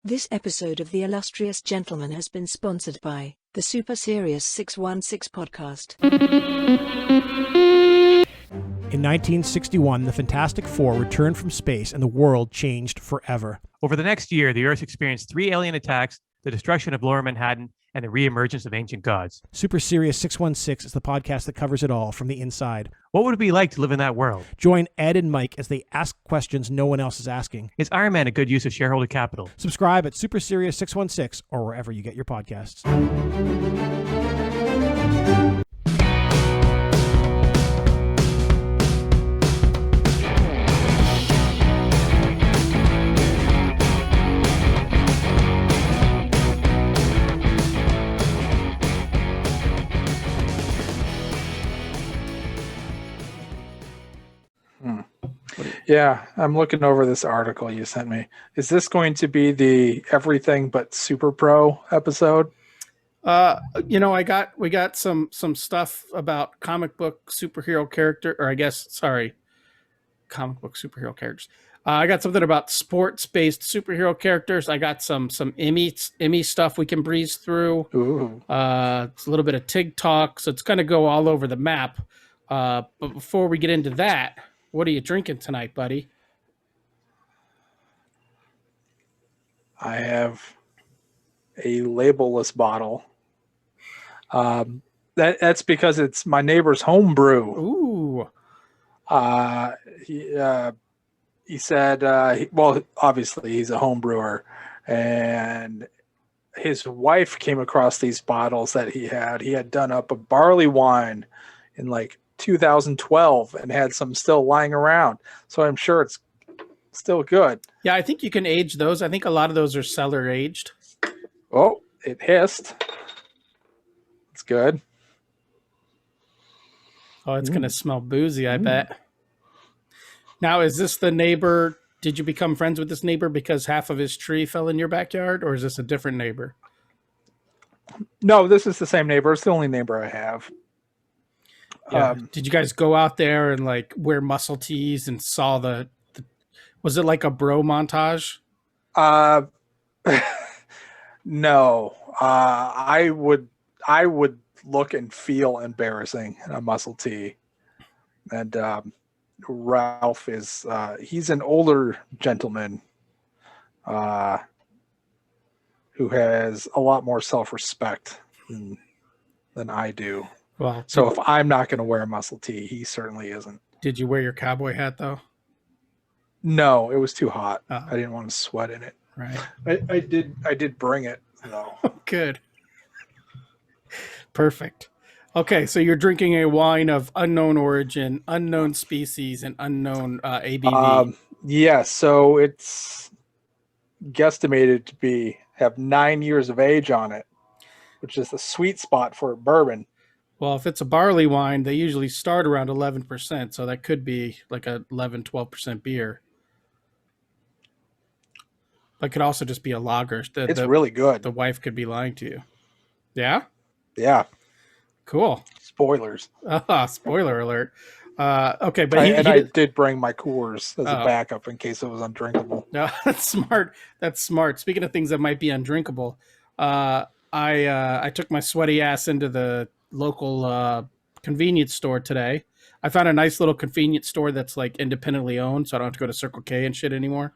This episode of The Illustrious Gentleman has been sponsored by the Super Serious 616 podcast. In 1961, the Fantastic Four returned from space and the world changed forever. Over the next year, the Earth experienced 3 alien attacks, the destruction of Lower Manhattan, and the re-emergence of ancient gods. Super Serious 616 is the podcast that covers it all from the inside. What would it be like to live in that world? Join Ed and Mike as they ask questions no one else is asking. Is Iron Man a good use of shareholder capital? Subscribe at Super Serious 616 or wherever you get your podcasts. Yeah, I'm looking over this article you sent me. Is this going to be the everything but SuperPro episode? We got some stuff about comic book superhero character, comic book superhero characters. I got something about sports-based superhero characters. I got some Emmy stuff we can breeze through. Ooh. It's a little bit of TikTok, so it's going to go all over the map. But before we get into that, what are you drinking tonight, buddy? I have a labelless bottle. That's because it's my neighbor's home brew. Ooh. He said, obviously he's a home brewer, and his wife came across these bottles that he had done up a barley wine in like 2012 and had some still lying around. So I'm sure it's still good. Yeah, I think you can age those. I think a lot of those are cellar aged. Oh, it hissed. It's good. Oh, it's going to smell boozy, I bet. Now, is this the neighbor? Did you become friends with this neighbor because half of his tree fell in your backyard, or is this a different neighbor? No, this is the same neighbor. It's the only neighbor I have. Yeah. Did you guys go out there and like wear muscle tees and saw the was it like a bro montage? No. I would look and feel embarrassing in a muscle tee. And Ralph is he's an older gentleman who has a lot more self-respect than I do. Well, so if I'm not going to wear a muscle tee, he certainly isn't. Did you wear your cowboy hat though? No, it was too hot. Oh. I didn't want to sweat in it. Right. I did bring it though. Good. Perfect. Okay, so you're drinking a wine of unknown origin, unknown species, and unknown ABV. Yeah, so it's guesstimated to have 9 years of age on it, which is the sweet spot for bourbon. Well, if it's a barley wine, they usually start around 11%, so that could be like a 11, 12% beer. But it could also just be a lager. It's really good. The wife could be lying to you. Yeah? Yeah. Cool. Spoilers. Spoiler alert. Okay, but I did bring my Coors as a backup in case it was undrinkable. No, that's smart. That's smart. Speaking of things that might be undrinkable, I took my sweaty ass into the local convenience store today. I found a nice little convenience store that's like independently owned, so I don't have to go to Circle K and shit anymore.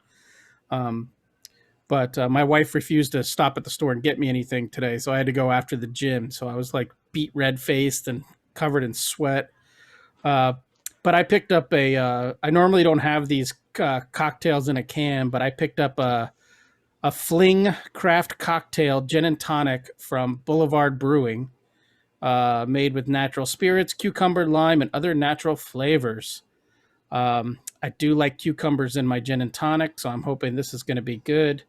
But my wife refused to stop at the store and get me anything today, so I had to go after the gym. So I was like beat red-faced and covered in sweat. But I picked up I normally don't have these cocktails in a can, but I picked up a Fling craft cocktail gin and tonic from Boulevard Brewing, made with natural spirits, cucumber, lime, and other natural flavors. I do like cucumbers in my gin and tonic, so I'm hoping this is going to be good.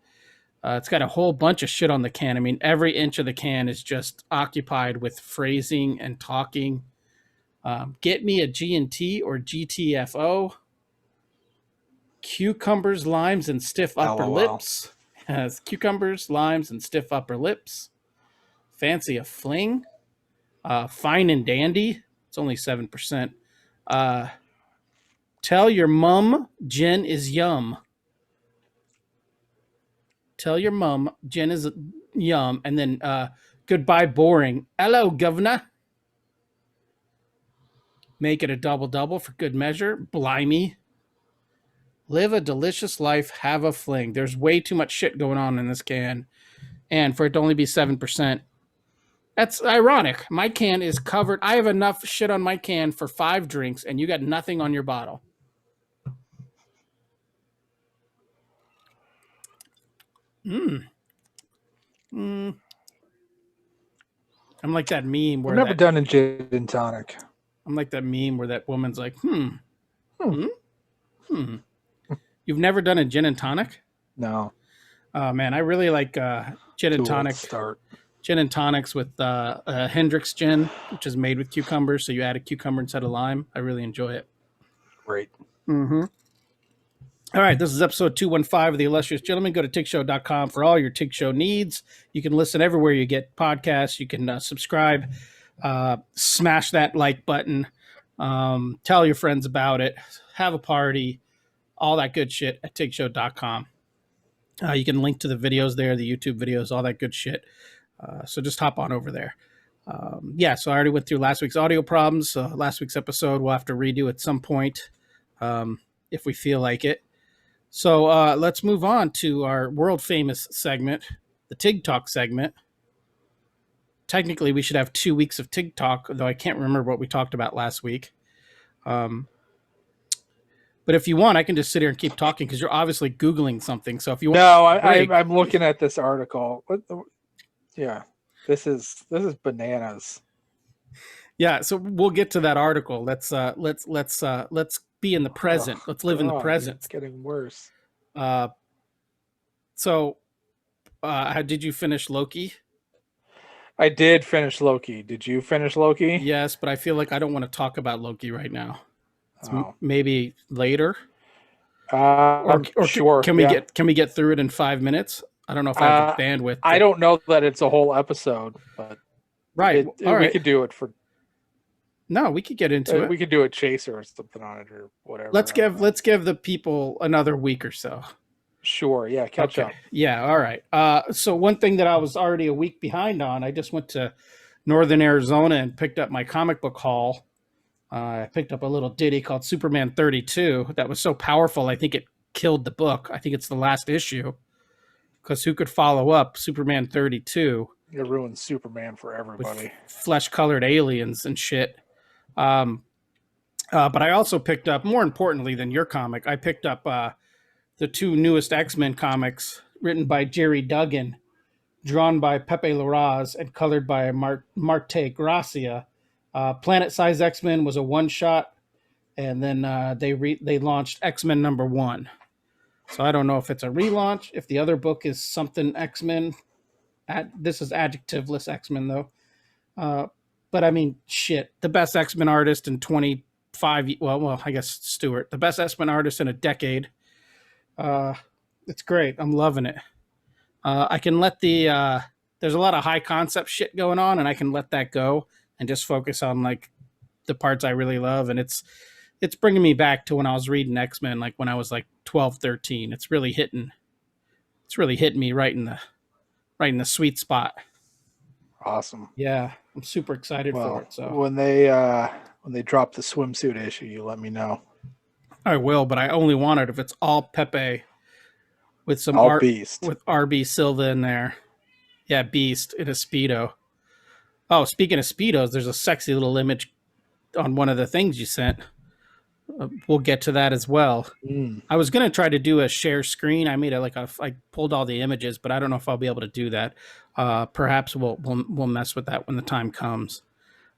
It's got a whole bunch of shit on the can. I mean, every inch of the can is just occupied with phrasing and talking. Get me a G&T or GTFO. Cucumbers, limes, and stiff upper lips. Has cucumbers, limes, and stiff upper lips. Fancy a fling. Fine and dandy. It's only 7%. Tell your mum Jen is yum. Tell your mom gin is yum. And then goodbye boring. Hello, governor. Make it a double-double for good measure. Blimey. Live a delicious life. Have a fling. There's way too much shit going on in this can. And for it to only be 7%, that's ironic. My can is covered. I have enough shit on my can for 5 drinks, and you got nothing on your bottle. I'm like that meme where I've never done a gin and tonic. I'm like that meme where that woman's like, You've never done a gin and tonic? No. Oh, man, I really like gin and tonic. Start. Gin and tonics with Hendrick's gin, which is made with cucumber. So you add a cucumber instead of lime. I really enjoy it. Great. Mm-hmm. All right, this is episode 215 of The Illustrious Gentleman. Go to tigshow.com for all your Tig Show needs. You can listen everywhere you get podcasts. You can subscribe, smash that like button, tell your friends about it, have a party, all that good shit at tigshow.com. You can link to the videos there, the YouTube videos, all that good shit. So just hop on over there. So I already went through last week's audio problems. Last week's episode we'll have to redo at some point if we feel like it. So let's move on to our world famous segment, the Tig Talk segment. Technically, we should have 2 weeks of Tig Talk, though I can't remember what we talked about last week. But if you want, I can just sit here and keep talking because you're obviously Googling something. So if you want, I'm looking at this article. This is bananas. Yeah, so we'll get to that article. Let's be in the present. Let's live in the present. It's getting worse. So did you finish Loki? I did finish Loki. Did you finish Loki? Yes, but I feel like I don't want to talk about Loki right now. Maybe later. Or sure. Can we get through it in 5 minutes? I don't know if I have the bandwidth. I don't know that it's a whole episode, but right. We could do it for. No, we could get into it. We could do a chaser or something on it or whatever. Let's give the people another week or so. Sure. Yeah. Catch up. Yeah. All right. So one thing that I was already a week behind on, I just went to Northern Arizona and picked up my comic book haul. I picked up a little ditty called Superman 32 that was so powerful. I think it killed the book. I think it's the last issue because who could follow up Superman 32? It ruined Superman for everybody. Flesh-colored aliens and shit. But I also picked up, more importantly than your comic, I picked up the 2 newest X-Men comics written by Jerry Duggan, drawn by Pepe Larraz, and colored by Marte Gracia. Planet Size X-Men was a one-shot, and then they launched X-Men #1. So I don't know if it's a relaunch, if the other book is something X-Men. This is adjectiveless X-Men, though. But I mean, shit, the best X-Men artist in 25, well, I guess Stewart, the best X-Men artist in a decade. It's great. I'm loving it. I can let there's a lot of high concept shit going on, and I can let that go and just focus on like the parts I really love. And it's bringing me back to when I was reading X-Men, like when I was like 12, 13. It's really hitting me right in the sweet spot. Awesome. Yeah, I'm super excited for it. So when they drop the swimsuit issue, you let me know. I will, but I only want it if it's all Pepe with some Beast with RB Silva in there. Yeah, Beast in a Speedo. Oh, speaking of Speedos, there's a sexy little image on one of the things you sent. We'll get to that as well. I was going to try to do a share screen. I made I pulled all the images, but I don't know if I'll be able to do that. Perhaps we'll mess with that when the time comes.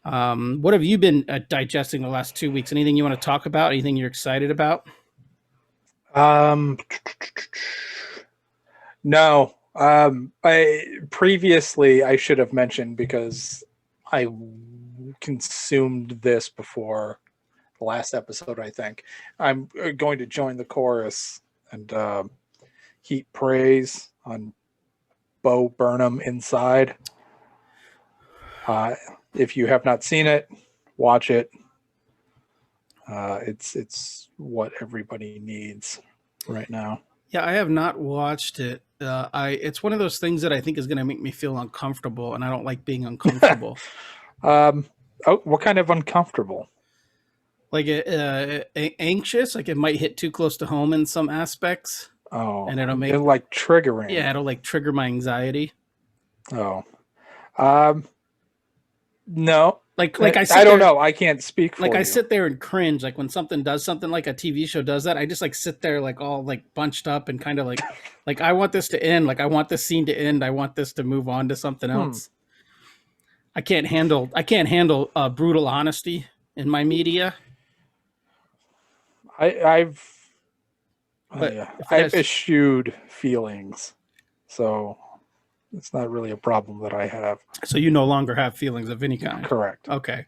What have you been digesting the last 2 weeks? Anything you want to talk about? Anything you're excited about? No. Previously I should have mentioned because I consumed this before the last episode, I think. I'm going to join the chorus and heap praise on Bo Burnham Inside. If you have not seen it, watch it. It's what everybody needs right now. Yeah, I have not watched it. It's one of those things that I think is going to make me feel uncomfortable, and I don't like being uncomfortable. What kind of uncomfortable? Like anxious, like it might hit too close to home in some aspects. Oh, And it'll make like triggering. Yeah, it'll like trigger my anxiety. Oh, no. Like I don't know. I can't speak for like you. I sit there and cringe. Like when something does something, like a TV show does that, I just like sit there like all like bunched up and kind of like I want this to end. Like I want this scene to end. I want this to move on to something else. I can't handle brutal honesty in my media. I've eschewed feelings, so it's not really a problem that I have. So you no longer have feelings of any kind. Correct. Okay,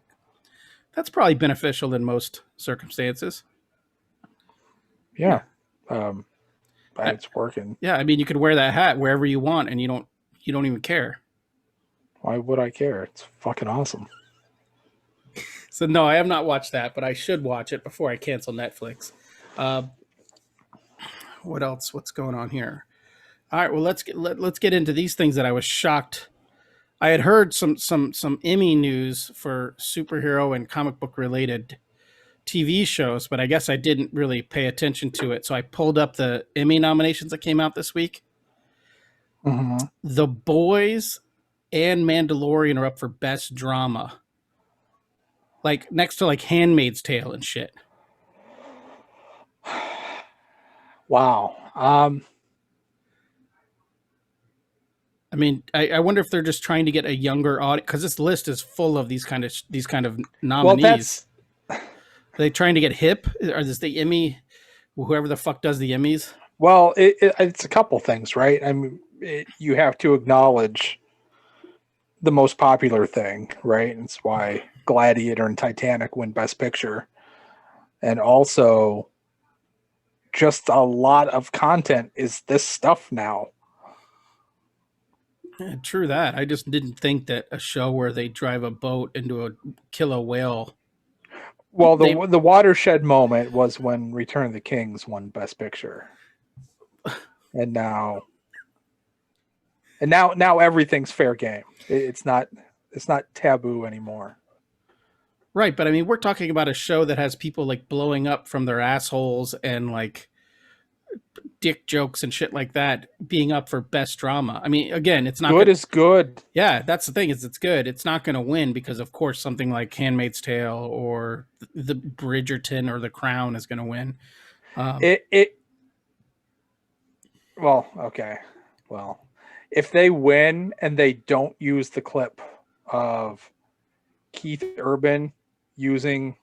that's probably beneficial in most circumstances. Yeah. It's working. Yeah, I mean, you could wear that hat wherever you want, and you don't even care. Why would I care? It's fucking awesome. So no, I have not watched that, but I should watch it before I cancel Netflix. What else? What's going on here? All right, well let's get into these things that I was shocked. I had heard some Emmy news for superhero and comic book related TV shows, but I guess I didn't really pay attention to it. So I pulled up the Emmy nominations that came out this week. Mm-hmm. The Boys and Mandalorian are up for Best Drama. Like next to like Handmaid's Tale and shit. Wow. I mean, I wonder if they're just trying to get a younger audience, because this list is full of these kind of nominees. Are they trying to get hip? Or is this the Emmy? Whoever the fuck does the Emmys? Well, it's a couple things, right? I mean, you have to acknowledge the most popular thing, right? And it's why Gladiator and Titanic win Best Picture. And also, just a lot of content is this stuff now. Yeah, true that. I just didn't think that a show where they drive a boat into a killer whale. Well, the watershed moment was when Return of the Kings won Best Picture. And now everything's fair game. It's not taboo anymore. Right, but I mean, we're talking about a show that has people like blowing up from their assholes and like dick jokes and shit like that being up for Best Drama. I mean, again, it's not good. Is good. Yeah, that's the thing, is it's good. It's not going to win because, of course, something like Handmaid's Tale or the Bridgerton or The Crown is going to win. Well, okay. Well, if they win and they don't use the clip of Keith Urban using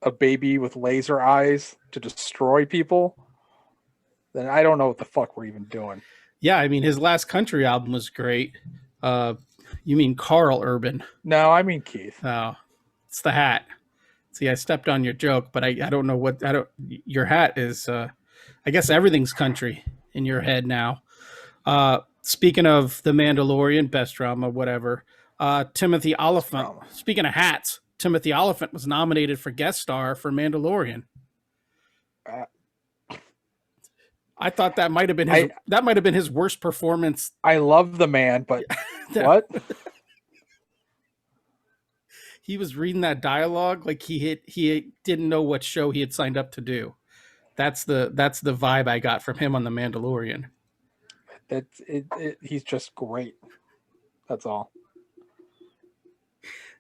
a baby with laser eyes to destroy people, then I don't know what the fuck we're even doing. Yeah, I mean, his last country album was great. You mean Carl Urban? No, I mean Keith. Oh, it's the hat. See, I stepped on your joke, but I don't know what your hat is. I guess everything's country in your head now. Speaking of The Mandalorian, Best Drama, whatever. Timothy Oliphant. Speaking of hats, Timothy Oliphant was nominated for guest star for Mandalorian. I thought that might have been his worst performance. I love the man, but what? He was reading that dialogue like he didn't know what show he had signed up to do. That's the vibe I got from him on The Mandalorian. He's just great. That's all.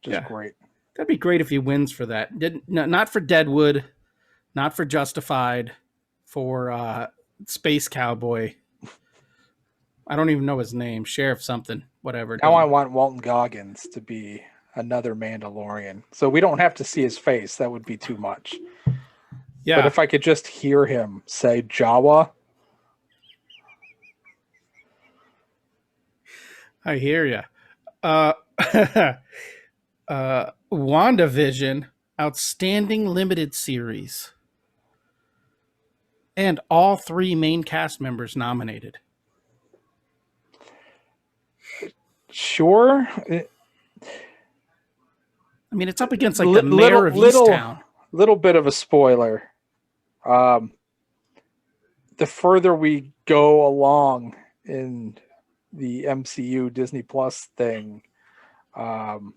Just great. That'd be great if he wins for that. Not for Deadwood, not for Justified, for Space Cowboy. I don't even know his name. Sheriff something, whatever. Now I want Walton Goggins to be another Mandalorian. So we don't have to see his face. That would be too much. Yeah. But if I could just hear him say Jawa. I hear you. WandaVision, outstanding limited series. And all 3 main cast members nominated. Sure. I mean, it's up against like the mayor of Easttown. Little bit of a spoiler. The the further we go along in the MCU Disney Plus thing, the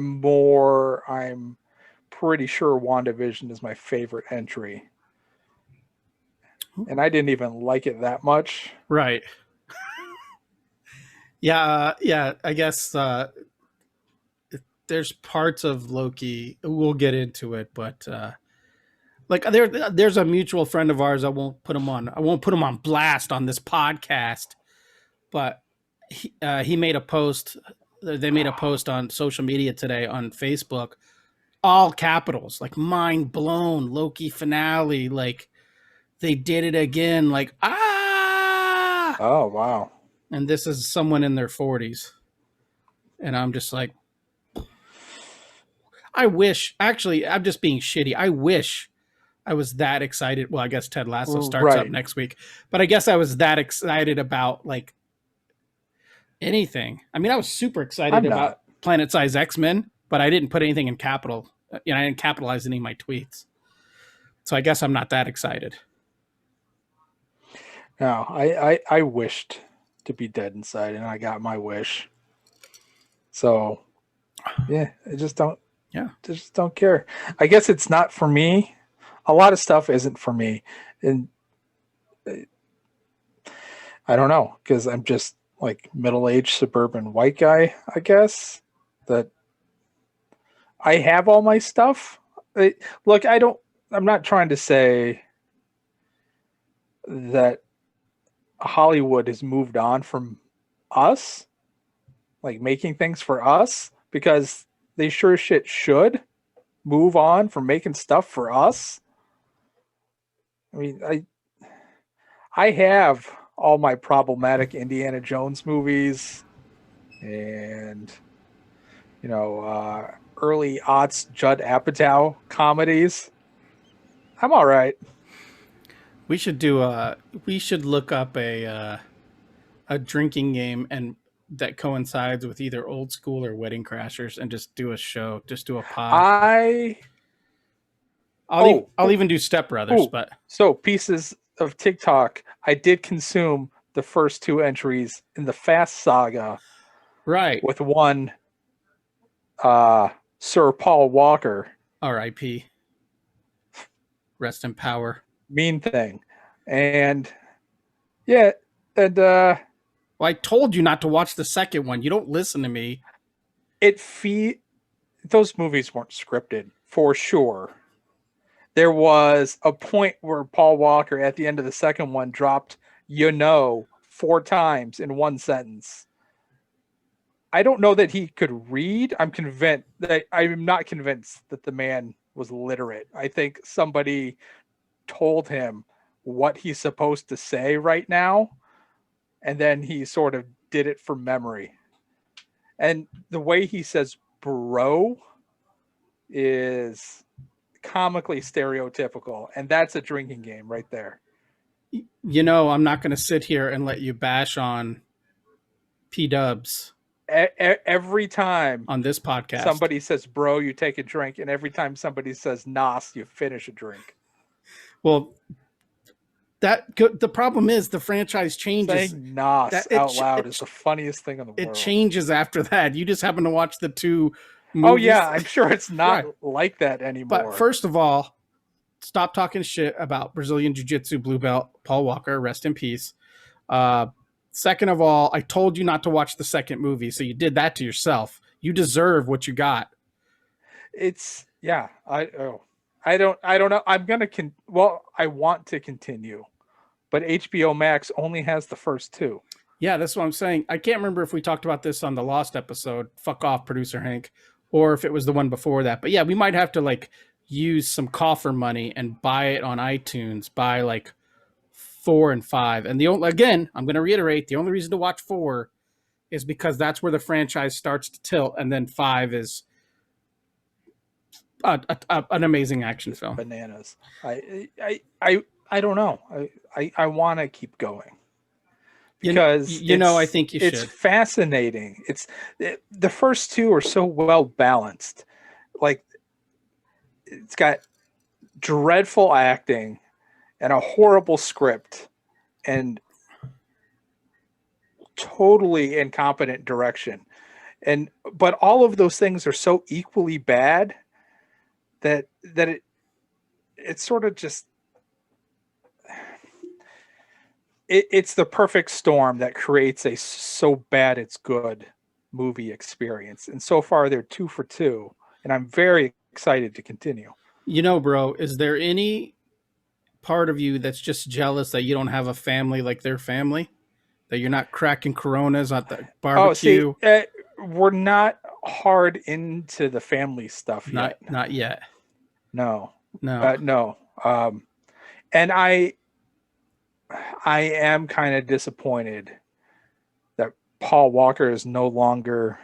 more I'm pretty sure WandaVision is my favorite entry. And I didn't even like it that much. Right. Yeah, I guess there's parts of Loki, we'll get into it, but like there's a mutual friend of ours. I won't put him on blast on this podcast, but he made a post. They made a post on social media today on Facebook, all capitals, like mind blown, Loki finale, like they did it again, like Oh wow. And this is someone in their 40s, and I'm just like, I wish. Actually, I'm just being shitty. I wish I was that excited. Well, I guess Ted Lasso starts up next week, but I guess I was that excited about like anything. I mean, I was super excited about Planet Size X-Men, but I didn't put anything in capital. I didn't capitalize any of my tweets. So I guess I'm not that excited. No, I wished to be dead inside, and I got my wish. So, yeah, I just don't care. I guess it's not for me. A lot of stuff isn't for me, and I don't know, because I'm just like middle-aged suburban white guy, I guess, that I have all my stuff. Look, I'm not trying to say that Hollywood has moved on from us, like making things for us, because they sure shit should move on from making stuff for us. I mean, I have all my problematic Indiana Jones movies and, early aughts Judd Apatow comedies. I'm all right. We should look up a drinking game and that coincides with either Old School or Wedding Crashers, and just do a show, just do a pod. I'll even do Step Brothers. But so pieces of TikTok, I did consume the first two entries in the Fast Saga, right? With one, Sir Paul Walker, R.I.P. Rest in power. Mean Thing, and yeah, and well, I told you not to watch the second one. You don't listen to me. Those movies weren't scripted for sure. There was a point where Paul Walker at the end of the second one dropped 4 times in one sentence. I don't know that he could read. I'm not convinced that the man was literate. I think somebody told him what he's supposed to say right now, and then he sort of did it from memory. And the way he says bro is comically stereotypical, and that's a drinking game right there. I'm not going to sit here and let you bash on P-dubs. Every time on this podcast somebody says bro, you take a drink, and every time somebody says nos, you finish a drink. Well, the problem is the franchise changes. Saying nos out loud is the funniest thing in the world. It changes after that. You just happen to watch the two movies. Oh yeah, I'm sure it's not like that anymore. But first of all, stop talking shit about Brazilian Jiu-Jitsu blue belt Paul Walker, rest in peace. Second of all, I told you not to watch the second movie, so you did that to yourself. You deserve what you got. I don't know. I want to continue, but HBO Max only has the first two. Yeah, that's what I'm saying. I can't remember if we talked about this on the Lost episode. Fuck off, producer Hank, or if it was the one before that. But yeah, we might have to use some coffer money and buy it on iTunes. Buy 4 and 5. And I'm going to reiterate, the only reason to watch 4 is because that's where the franchise starts to tilt, and then 5 is an amazing action film. Bananas. I don't know. I want to keep going because I think you should. It's fascinating. The first two are so well balanced. Like, it's got dreadful acting and a horrible script and totally incompetent direction. But all of those things are so equally bad that it's sort of just it's the perfect storm that creates a so bad it's good movie experience. And so far they're 2 for 2, and I'm very excited to continue. You know, bro, is there any part of you that's just jealous that you don't have a family like their family? That you're not cracking Coronas at the barbecue? Oh, see, we're not hard into the family stuff yet. Not yet. No. No. And I am kind of disappointed that Paul Walker is no longer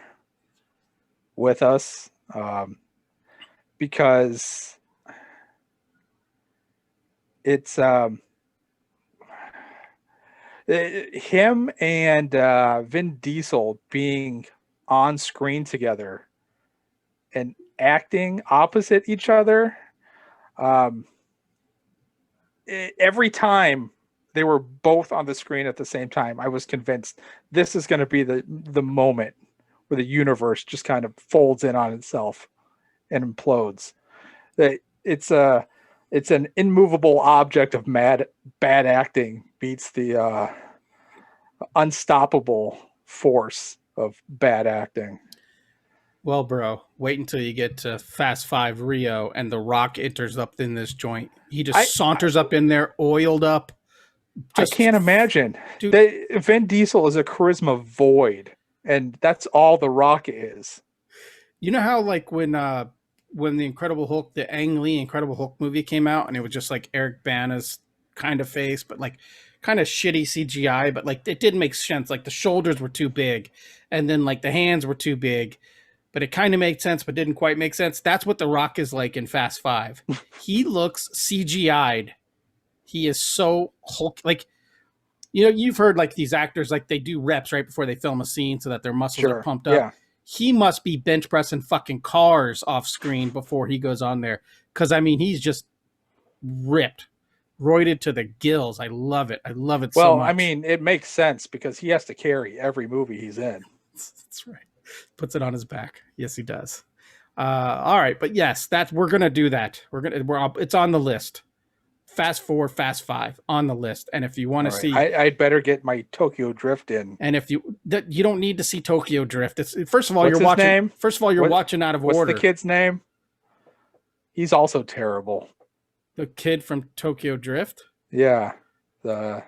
with us, because it's him and Vin Diesel being on screen together and acting opposite each other. Every time they were both on the screen at the same time, I was convinced this is going to be the moment where the universe just kind of folds in on itself and implodes. That it's an immovable object of bad acting meets the unstoppable force of bad acting. Well, bro, wait until you get to Fast 5 Rio and The Rock enters up in this joint. He just saunters up in there, oiled up. I can't imagine. Dude, Vin Diesel is a charisma void, and that's all The Rock is. you know how like when the Incredible Hulk, the Ang Lee Incredible Hulk movie came out, and it was just like Eric Bana's kind of face, but like kind of shitty CGI, but like it didn't make sense. Like the shoulders were too big, and then like the hands were too big, but it kind of made sense, but didn't quite make sense. That's what The Rock is like in Fast 5. He looks CGI'd. He is so Hulk. Like, you know, you've heard like these actors, like they do reps right before they film a scene so that their muscles are pumped up. Yeah. He must be bench pressing fucking cars off screen before he goes on there. Cause I mean, he's just ripped, roided to the gills. I love it. I love it so much. Well, I mean, it makes sense because he has to carry every movie he's in. That's right. Puts it on his back. Yes, he does. All right. But yes, we're going to do that. It's on the list. Fast 4, Fast 5 on the list. And if you want to see, I'd better get my Tokyo Drift in. And if you don't need to see Tokyo Drift. First of all, you're watching out of order. What's the kid's name? He's also terrible. The kid from Tokyo Drift? Yeah. Yeah,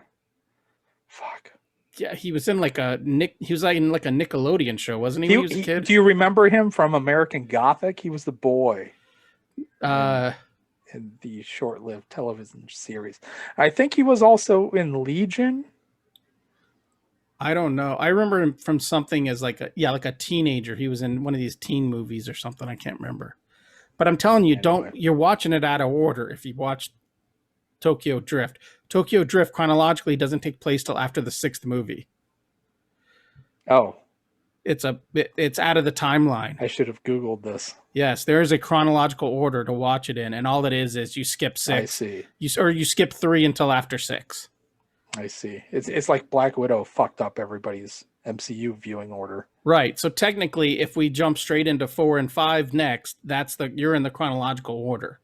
he was in like he was like in like a Nickelodeon show, wasn't he? When he was a kid. Do you remember him from American Gothic? He was the boy. In the short-lived television series. I think he was also in Legion. I don't know. I remember him from something as like a teenager. He was in one of these teen movies or something. I can't remember. But I'm telling you, you're watching it out of order if you watch Tokyo Drift. Tokyo Drift chronologically doesn't take place till after the 6th movie. Oh. It's out of the timeline. I should have Googled this. Yes, there is a chronological order to watch it in, and all it is you skip 6. I see. You skip 3 until after 6. I see. It's like Black Widow fucked up everybody's MCU viewing order. Right. So technically, if we jump straight into 4 and 5 next, you're in the chronological order.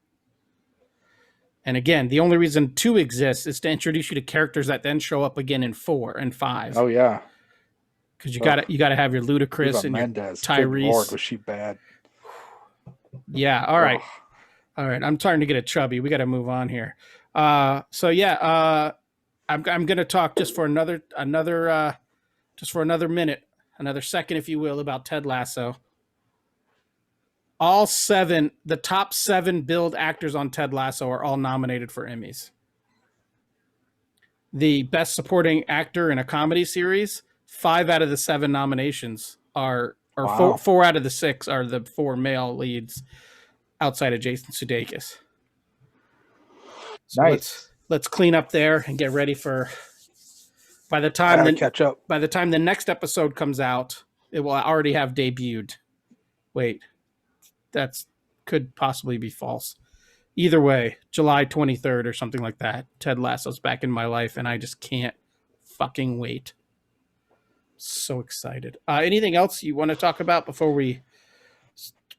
And again, the only reason 2 exists is to introduce you to characters that then show up again in 4 and 5. Oh yeah. Because you got to have your Ludacris and Mendes. your Tyrese. Good Lord, was she bad? Yeah. All right. All right. I'm starting to get a chubby. We got to move on here. So yeah, I'm going to talk just for another minute, another second, if you will, about Ted Lasso. The top 7 billed actors on Ted Lasso are all nominated for Emmys. The best supporting actor in a comedy series, 5 out of the 7 nominations are, or wow. 4 out of the 6 are the 4 male leads outside of Jason Sudeikis. So nice. Let's clean up there and get ready for, by the time catch up. By the time the next episode comes out, it will already have debuted. Wait, could possibly be false. Either way, July 23rd or something like that, Ted Lasso's back in my life, and I just can't fucking wait. So excited. Anything else you want to talk about before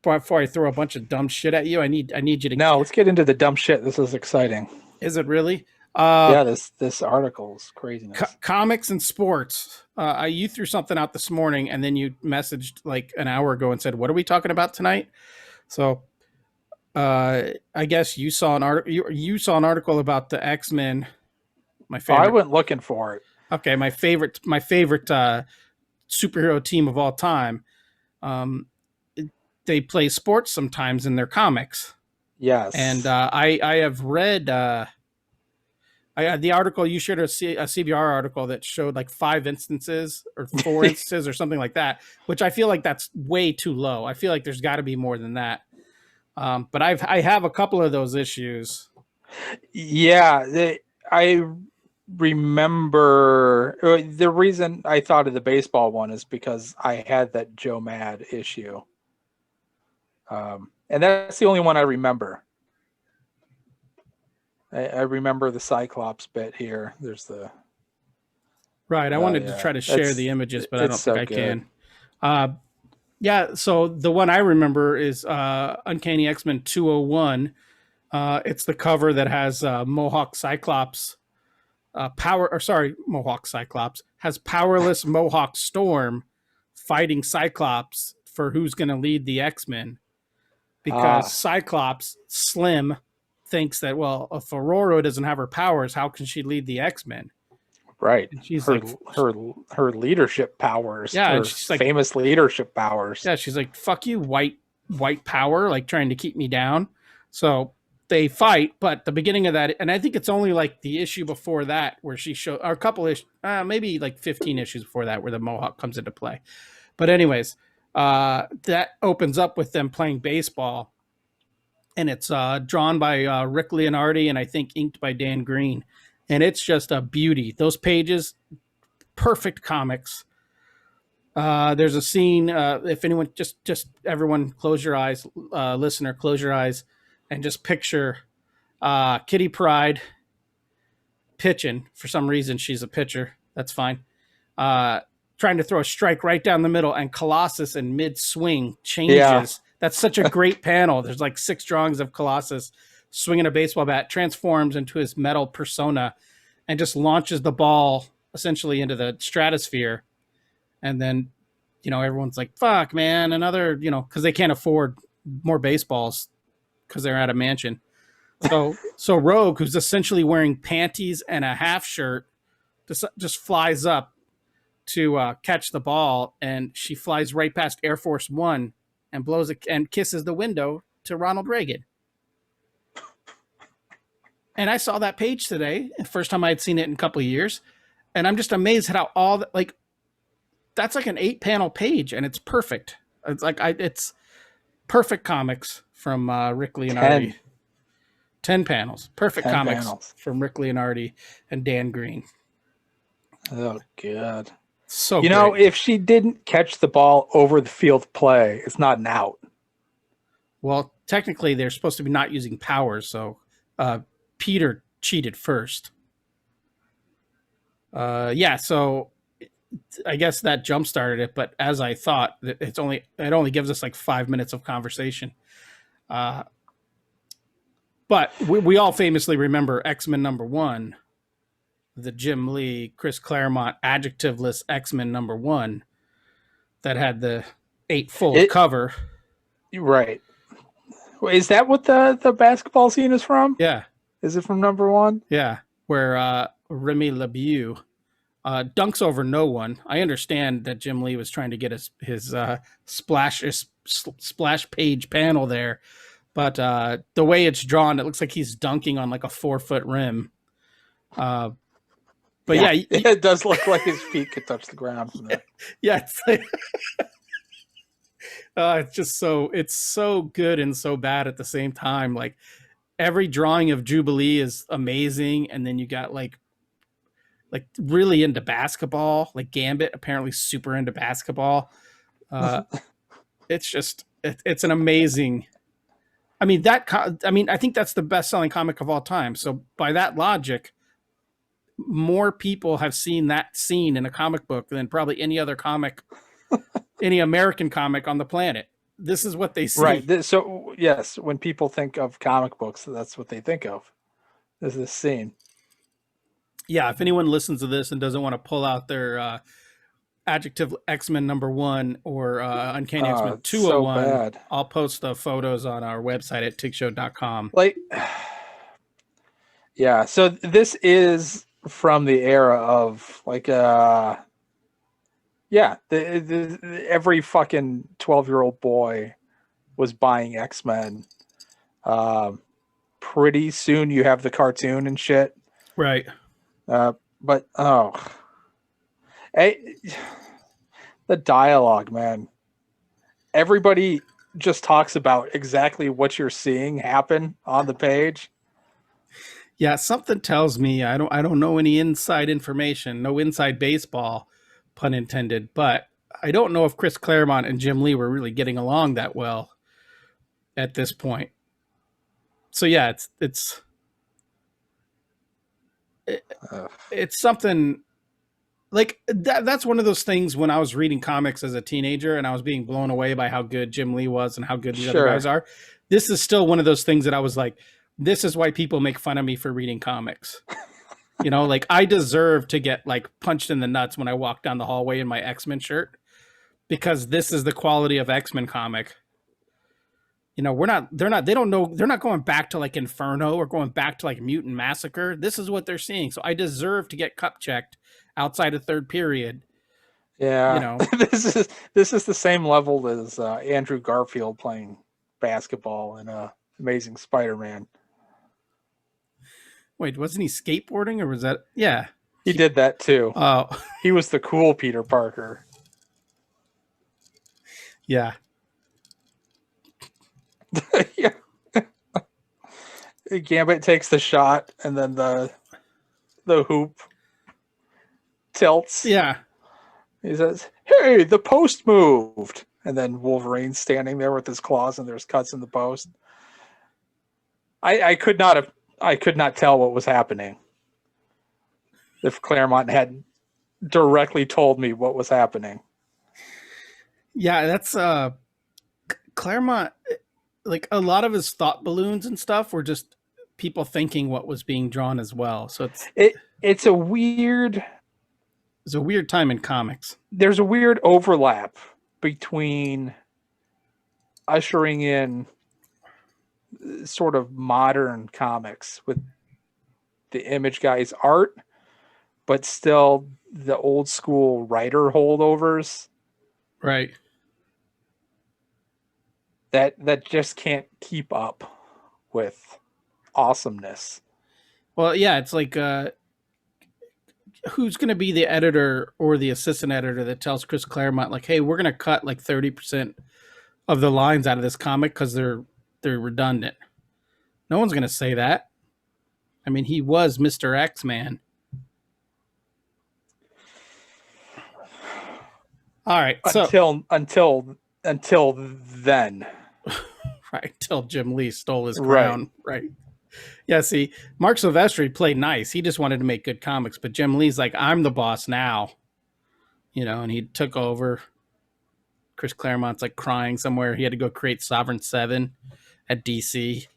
I throw a bunch of dumb shit at you? I need you to. No, let's get into the dumb shit. This is exciting. Is it really? Yeah, this article is craziness. Comics and sports. You threw something out this morning, and then you messaged like an hour ago and said, "What are we talking about tonight?" So, I guess you saw an article. You saw an article about the X-Men. My favorite. I went looking for it. Okay, my favorite superhero team of all time. They play sports sometimes in their comics. Yes, and I have read. The article you shared a CBR article that showed like 5 instances or 4 instances or something like that, which I feel like that's way too low. I feel like there's got to be more than that. But I have a couple of those issues. Yeah, I remember the reason I thought of the baseball one is because I had that Joe Mad issue, and that's the only one I remember. I remember the Cyclops bit here. There's the right. I wanted to try to share the images, but I don't think I can. Yeah. So the one I remember is Uncanny X-Men 201. It's the cover that has Mohawk Cyclops Mohawk Cyclops has powerless Mohawk Storm fighting Cyclops for who's going to lead the X-Men, because Cyclops Slim thinks that, well, if Aurora doesn't have her powers, how can she lead the X-Men? Right. And she's her leadership powers. Yeah, her and she's like, famous leadership powers. Yeah, she's like, fuck you, white power, like trying to keep me down. So they fight, but the beginning of that, and I think it's only like the issue before that where she showed, or a couple issues, maybe like 15 issues before that where the Mohawk comes into play. But anyways, that opens up with them playing baseball. And it's drawn by Rick Leonardi and I think inked by Dan Green. And it's just a beauty. Those pages, perfect comics. There's a scene, if anyone, just everyone close your eyes, listener, close your eyes, and just picture Kitty Pryde pitching. For some reason, she's a pitcher. That's fine. Trying to throw a strike right down the middle, and Colossus in mid-swing changes. Yeah. That's such a great panel. There's like 6 drawings of Colossus swinging a baseball bat, transforms into his metal persona, and just launches the ball essentially into the stratosphere. And then, everyone's like, fuck, man, another, because they can't afford more baseballs because they're at a mansion. So Rogue, who's essentially wearing panties and a half shirt, just flies up to catch the ball, and she flies right past Air Force One and blows and kisses the window to Ronald Reagan. And I saw that page today, the first time I had seen it in a couple of years, and I'm just amazed at how all that, like, that's like an 8-panel page, and it's perfect. It's like it's perfect comics from Rick Leonardi. 10 panels, perfect 10 comics panels. From Rick Leonardi and Dan Green. Oh God. So if she didn't catch the ball over the field play, it's not an out. Well, technically they're supposed to be not using powers, so Peter cheated first. So I guess that jump started it, but as I thought, it only gives us like 5 minutes of conversation. But we all famously remember X-Men #1. The Jim Lee, Chris Claremont adjectiveless X-Men #1 that had the 8-fold cover. Right. Is that what the basketball scene is from? Yeah. Is it from #1? Yeah. Where Remy LeBeau dunks over no one. I understand that Jim Lee was trying to get his splash page panel there. But the way it's drawn, it looks like he's dunking on like a 4-foot rim. But yeah, it does look like his feet could touch the ground from there. Yeah, it's like, it's just it's so good and so bad at the same time. Like every drawing of Jubilee is amazing, and then you got like really into basketball, like Gambit apparently super into basketball. It's just it's an amazing I mean, I think that's the best-selling comic of all time. So by that logic, more people have seen that scene in a comic book than probably any other comic, any American comic on the planet. This is what they see. Right. So yes, when people think of comic books, that's what they think of. Is this scene? Yeah. If anyone listens to this and doesn't want to pull out their adjective X-Men #1 or Uncanny X-Men 201, so bad. I'll post the photos on our website at tigshow.com. Like, yeah. So this is from the era of like, yeah, every fucking 12-year-old boy was buying X-Men. Pretty soon you have the cartoon and shit. Right. But the dialogue, man. Everybody just talks about exactly what you're seeing happen on the page. Yeah, something tells me I don't know any inside information, no inside baseball, pun intended, but I don't know if Chris Claremont and Jim Lee were really getting along that well at this point. So yeah, it's something like that. That's one of those things when I was reading comics as a teenager and I was being blown away by how good Jim Lee was and how good these other guys are. This is still one of those things that I was like, this is why people make fun of me for reading comics. You know, like I deserve to get like punched in the nuts when I walk down the hallway in my X-Men shirt because this is the quality of X-Men comic. You know, they don't know, they're not going back to like Inferno or going back to like Mutant Massacre. This is what they're seeing. So I deserve to get cup checked outside of third period. Yeah. You know, this is the same level as Andrew Garfield playing basketball in Amazing Spider-Man. Wait, wasn't he skateboarding or was that? Yeah. He did that too. Oh, he was the cool Peter Parker. Yeah. Yeah. Gambit takes the shot and then the hoop tilts. Yeah. He says, "Hey, the post moved." And then Wolverine's standing there with his claws and there's cuts in the post. I could not tell what was happening if Claremont had directly told me what was happening. Yeah, that's Claremont, like a lot of his thought balloons and stuff were just people thinking what was being drawn as well. So it's a weird time in comics. There's a weird overlap between ushering in sort of modern comics with the Image guy's art, but still the old school writer holdovers. Right. That just can't keep up with awesomeness. Well, yeah, it's like who's going to be the editor or the assistant editor that tells Chris Claremont, like, hey, we're going to cut like 30% of the lines out of this comic because they're redundant. No one's going to say that. I mean, he was Mr. X-Man. All right. Until then. Right. Until Jim Lee stole his crown. Right. Yeah. See, Mark Silvestri played nice. He just wanted to make good comics, but Jim Lee's like, I'm the boss now, you know, and he took over. Chris Claremont's like crying somewhere. He had to go create Sovereign 7 at DC.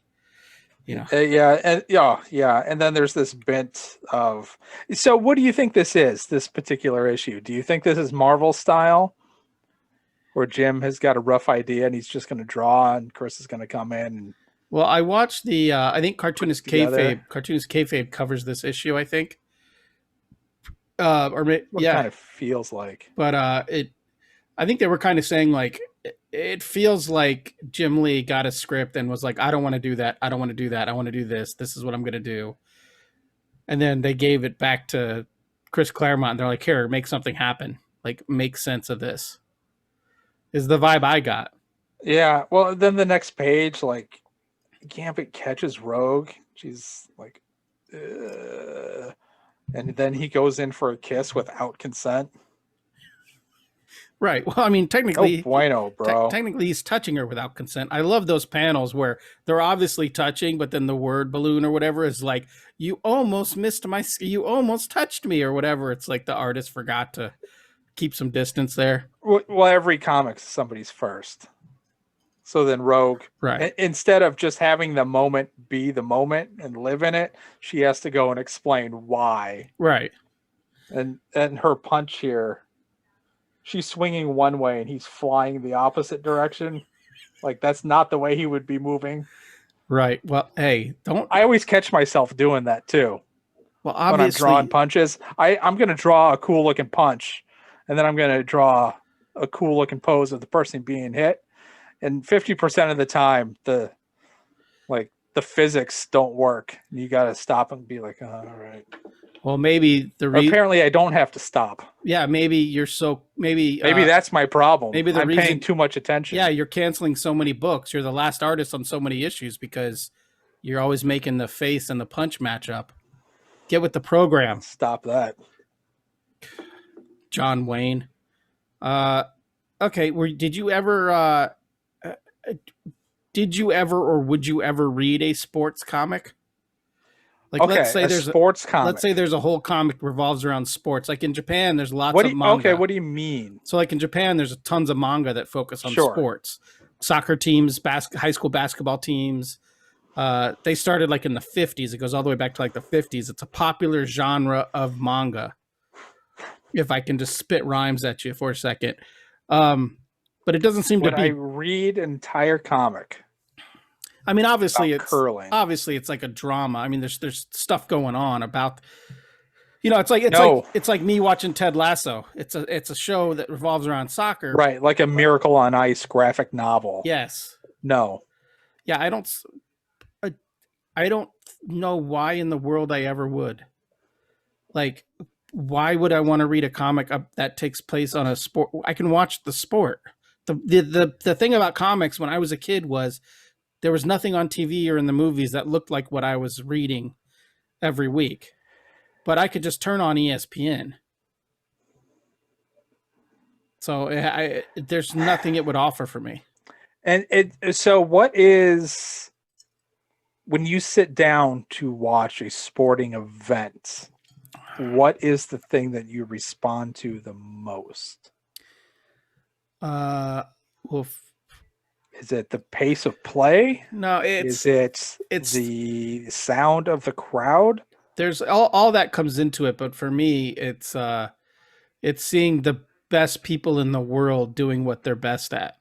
You know. And then there's this bent of. So, what do you think this is? This particular issue? Do you think this is Marvel style, or Jim has got a rough idea and he's just going to draw, and Chris is going to come in? And well, I watched the. I think Cartoonist Kayfabe covers this issue. I think. Kind of feels like. But I think they were kind of saying like. It feels like Jim Lee got a script and was like, I don't want to do that. I don't want to do that. I want to do this. This is what I'm going to do. And then they gave it back to Chris Claremont. And they're like, here, make something happen. Like, make sense of this. Is the vibe I got. Yeah. Well, then the next page, like, Gambit catches Rogue. She's like, and then he goes in for a kiss without consent. Right. Well, I mean, No technically, bueno, bro. technically, he's touching her without consent. I love those panels where they're obviously touching, but then the word balloon or whatever is like, "You almost missed you almost touched me," or whatever. It's like the artist forgot to keep some distance there. Well, every comic's somebody's first. So then Rogue, Right. instead of just having the moment be the moment and live in it, she has to go and explain why. Right. And her punch here, she's swinging one way and he's flying the opposite direction. Like, that's not the way he would be moving. Right. Well, hey, don't. I always catch myself doing that too. Well, When I'm obviously, drawing punches, I'm going to draw a cool looking punch, and then I'm going to draw a cool looking pose of the person being hit. And 50% of the time, the physics don't work. You got to stop and be like, oh, all right. well, maybe Apparently, I don't have to stop. yeah, maybe you're maybe That's my problem. maybe the I'm reason- paying too much attention. yeah, you're canceling so many books. You're the last artist on so many issues because you're always making the face and the punch match up. Get with the program, Stop that. John Wayne. Okay, did you ever or would you ever read a sports comic? Like, Okay, let's say a sports comic. Let's say there's a whole comic revolves around sports. Like in Japan, there's lots of manga. Okay, what do you mean? So like in Japan, there's tons of manga that focus on Sure. sports, soccer teams, high school basketball teams. They started like in the 50s. It goes all the way back to like the 50s. It's a popular genre of manga. If I can just spit rhymes at you for a second. But it doesn't seem Would to be. I read an entire comic? I mean, obviously about curling? Obviously it's like a drama. I mean, there's stuff going on about, it's like me watching Ted Lasso. It's a show that revolves around soccer. Right, like a Miracle on Ice graphic novel. Yes. No. Yeah, I don't know why in the world I ever would. Like, why would I want to read a comic that takes place on a sport? I can watch the sport. The thing about comics when I was a kid was there was nothing on TV or in the movies that looked like what I was reading every week. But I could just turn on ESPN. So there's nothing it would offer for me. And so what is, when you sit down to watch a sporting event, what is the thing that you respond to the most? Well, is it the pace of play? No, it's the sound of the crowd. There's all that comes into it, but for me, it's seeing the best people in the world doing what they're best at.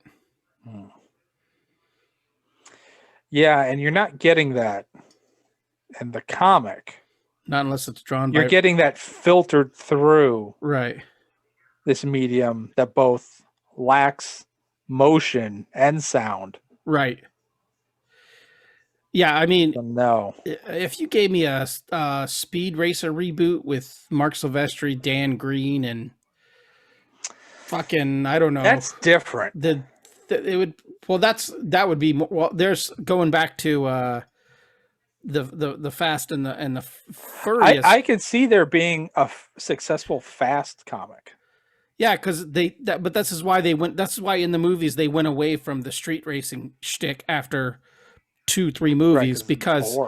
Yeah, and you're not getting that in the comic. Not unless it's drawn You're getting that filtered through right this medium that both lacks motion and sound. Right. Yeah, I mean, no. If you gave me a Speed Racer reboot with Mark Silvestri, Dan Green, and fucking, I don't know, that's different. That would be more, well. There's going back to the Fast and the Furious. I could see there being a successful Fast comic. Yeah, because but this is why they went. That's why in the movies they went away from the street racing shtick after 2-3 movies, right, because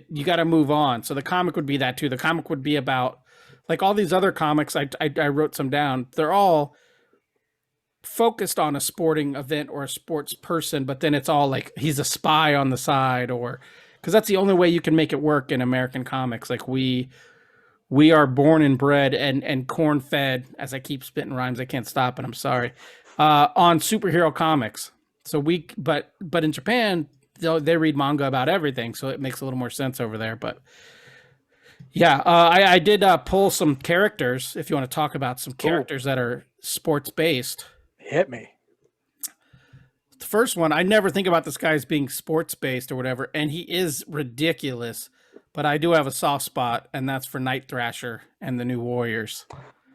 you got to move on. So the comic would be that too. The comic would be about, like all these other comics. I wrote some down. They're all focused on a sporting event or a sports person, but then it's all like he's a spy on the side, or because that's the only way you can make it work in American comics. Like we are born and bred and corn fed, as I keep spitting rhymes, I can't stop it. I'm sorry. On superhero comics. So but in Japan, they read manga about everything. So it makes a little more sense over there. But yeah, I did pull some characters. If you want to talk about some characters that are sports based. Hit me. The first one, I never think about this guy as being sports based or whatever. And he is ridiculous. But I do have a soft spot, and that's for Night Thrasher and the New Warriors.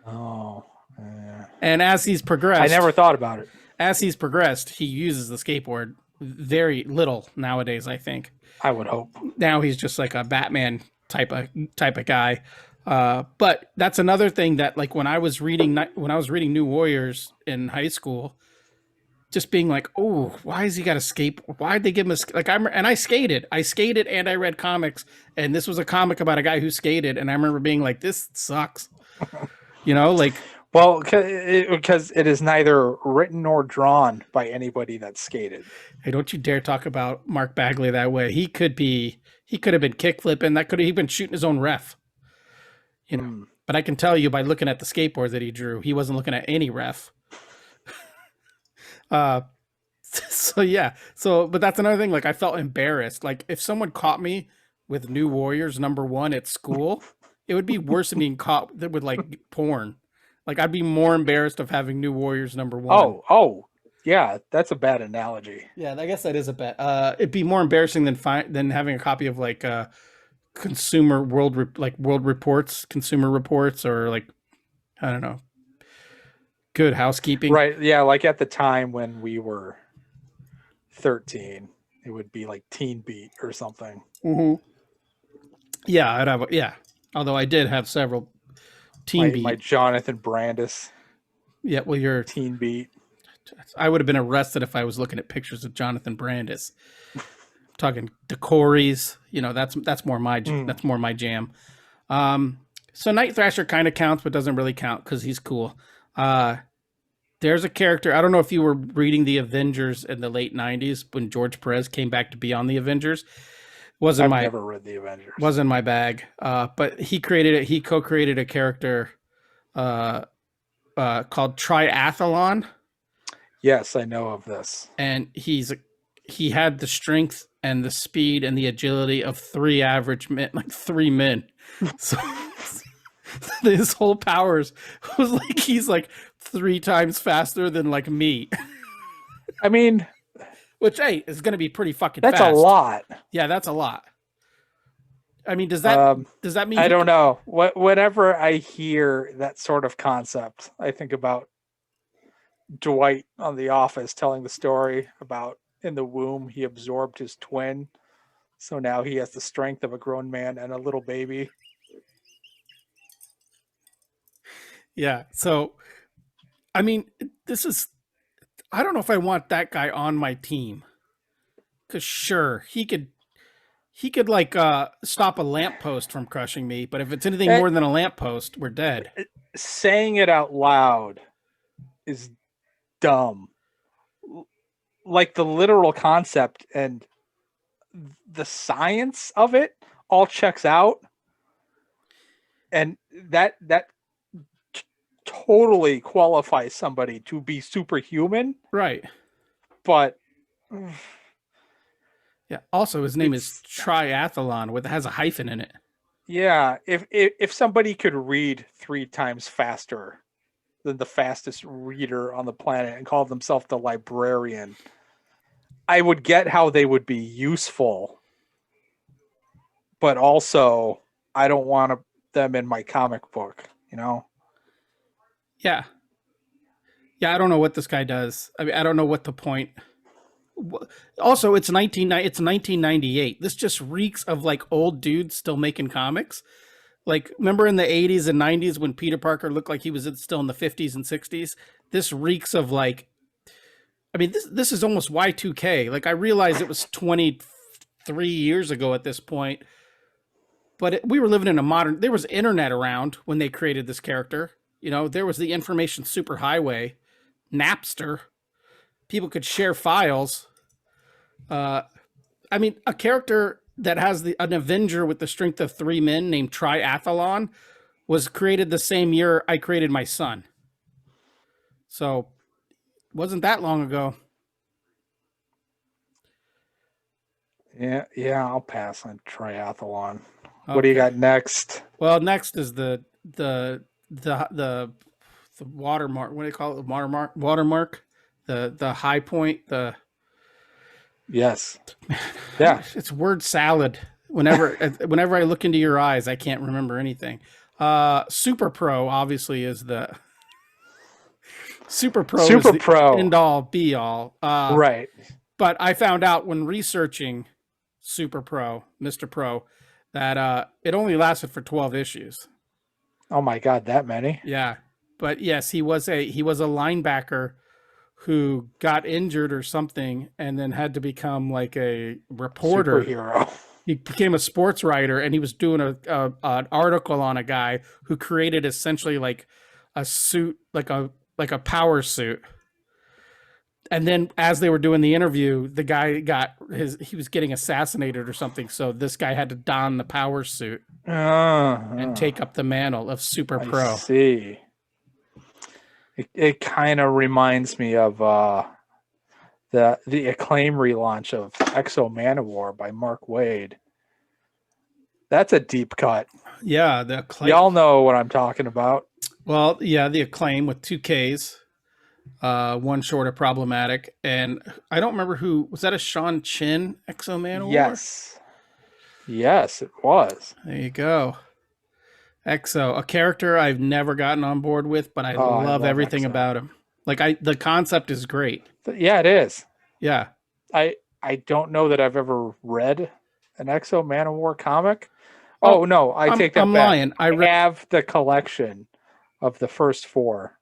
Oh, yeah. And as he's progressed... I never thought about it. As he's progressed, he uses the skateboard very little nowadays, I think. I would hope. Now he's just like a Batman type of guy. But that's another thing that, like, when I was reading New Warriors in high school, just being like, oh, why has he got a skate? Why'd they give him I skated and I read comics, and this was a comic about a guy who skated, and I remember being like, this sucks. Like, well, because it is neither written nor drawn by anybody that skated. Hey, don't you dare talk about Mark Bagley that way. He could have been kickflipping. That could have been shooting his own ref. But I can tell you by looking at the skateboard that he drew, he wasn't looking at any ref. So yeah. But that's another thing. Like, I felt embarrassed. Like, if someone caught me with New Warriors #1 at school, it would be worse than being caught with like porn. Like, I'd be more embarrassed of having New Warriors #1. Oh, yeah, that's a bad analogy. Yeah, I guess that is a bet. It'd be more embarrassing than having a copy of like consumer world reports, consumer reports, or like, I don't know, Good Housekeeping. Right. Yeah. Like at the time when we were 13, it would be like Teen Beat or something. Mm-hmm. Yeah, I'd have. Yeah. Although I did have several Teen Beat. My Jonathan Brandis. Yeah. Well, you're Teen Beat. I would have been arrested if I was looking at pictures of Jonathan Brandis. I'm talking Decories, that's more my jam. So Night Thrasher kind of counts, but doesn't really count because he's cool. There's a character. I don't know if you were reading the Avengers in the late '90s when George Perez came back to be on the Avengers. I've never read the Avengers. Wasn't my bag. But he co-created a character called Triathlon. Yes, I know of this. And he had the strength and the speed and the agility of 3 average men, like 3 men. So his whole powers was like he's like 3 times faster than like me. I mean, which is going to be pretty fucking that's fast. A lot. Yeah, that's a lot. I mean, does that mean I don't know. Whenever I hear that sort of concept, I think about Dwight on The Office telling the story about in the womb he absorbed his twin, so now he has the strength of a grown man and a little baby. Yeah. So, I mean, I don't know if I want that guy on my team, because sure, he could like stop a lamppost from crushing me, but if it's anything more than a lamppost, we're dead. Saying it out loud is dumb. Like, the literal concept and the science of it all checks out, and that totally qualifies somebody to be superhuman, right? But yeah, also his name is Triathlon, has a hyphen in it. Yeah, if somebody could read 3 times faster than the fastest reader on the planet and call themselves the librarian, I would get how they would be useful, but also I don't want them in my comic book, Yeah. I don't know what this guy does. I mean, I don't know what the point. Also, it's 1998. This just reeks of like old dudes still making comics. Like, remember in the 80s and 90s when Peter Parker looked like he was still in the 50s and 60s? This reeks of like, I mean, this is almost Y2K. Like, I realize it was 23 years ago at this point, but we were living in there was internet around when they created this character. There was the information superhighway, Napster. People could share files. I mean, a character that has an Avenger with the strength of 3 men named Triathlon was created the same year I created my son. So, wasn't that long ago. Yeah, I'll pass on Triathlon. Okay. What do you got next? Well, next is the watermark. What do they call it? Watermark. The high point. Yes. Yeah. It's word salad. Whenever I look into your eyes, I can't remember anything. SuperPro obviously is the SuperPro is the end all be all. Right. But I found out when researching SuperPro, Mr. Pro, that it only lasted for 12 issues. Oh my God, that many? Yeah, but yes, he was a linebacker who got injured or something, and then had to become like a reporter. Superhero. He became a sports writer, and he was doing an article on a guy who created essentially like a suit, like a power suit. And then as they were doing the interview, the guy he was getting assassinated or something. So this guy had to don the power suit and take up the mantle of Super Pro. I see. It kind of reminds me of the Acclaim relaunch of Exo Manowar by Mark Waid. That's a deep cut. Yeah, the Acclaim. Y'all know what I'm talking about. Well, yeah, the Acclaim with 2 Ks, one short of Problematic, and I don't remember who was that. A Sean Chin Exo Manowar? Yes, it was. There you go. Exo, a character I've never gotten on board with, but I love everything Exo. about him. Like the concept is great. Yeah, it is. Yeah. I don't know that I've ever read an Exo Manowar comic. Oh no, I take that I'm back. lying. I have the collection of the first 4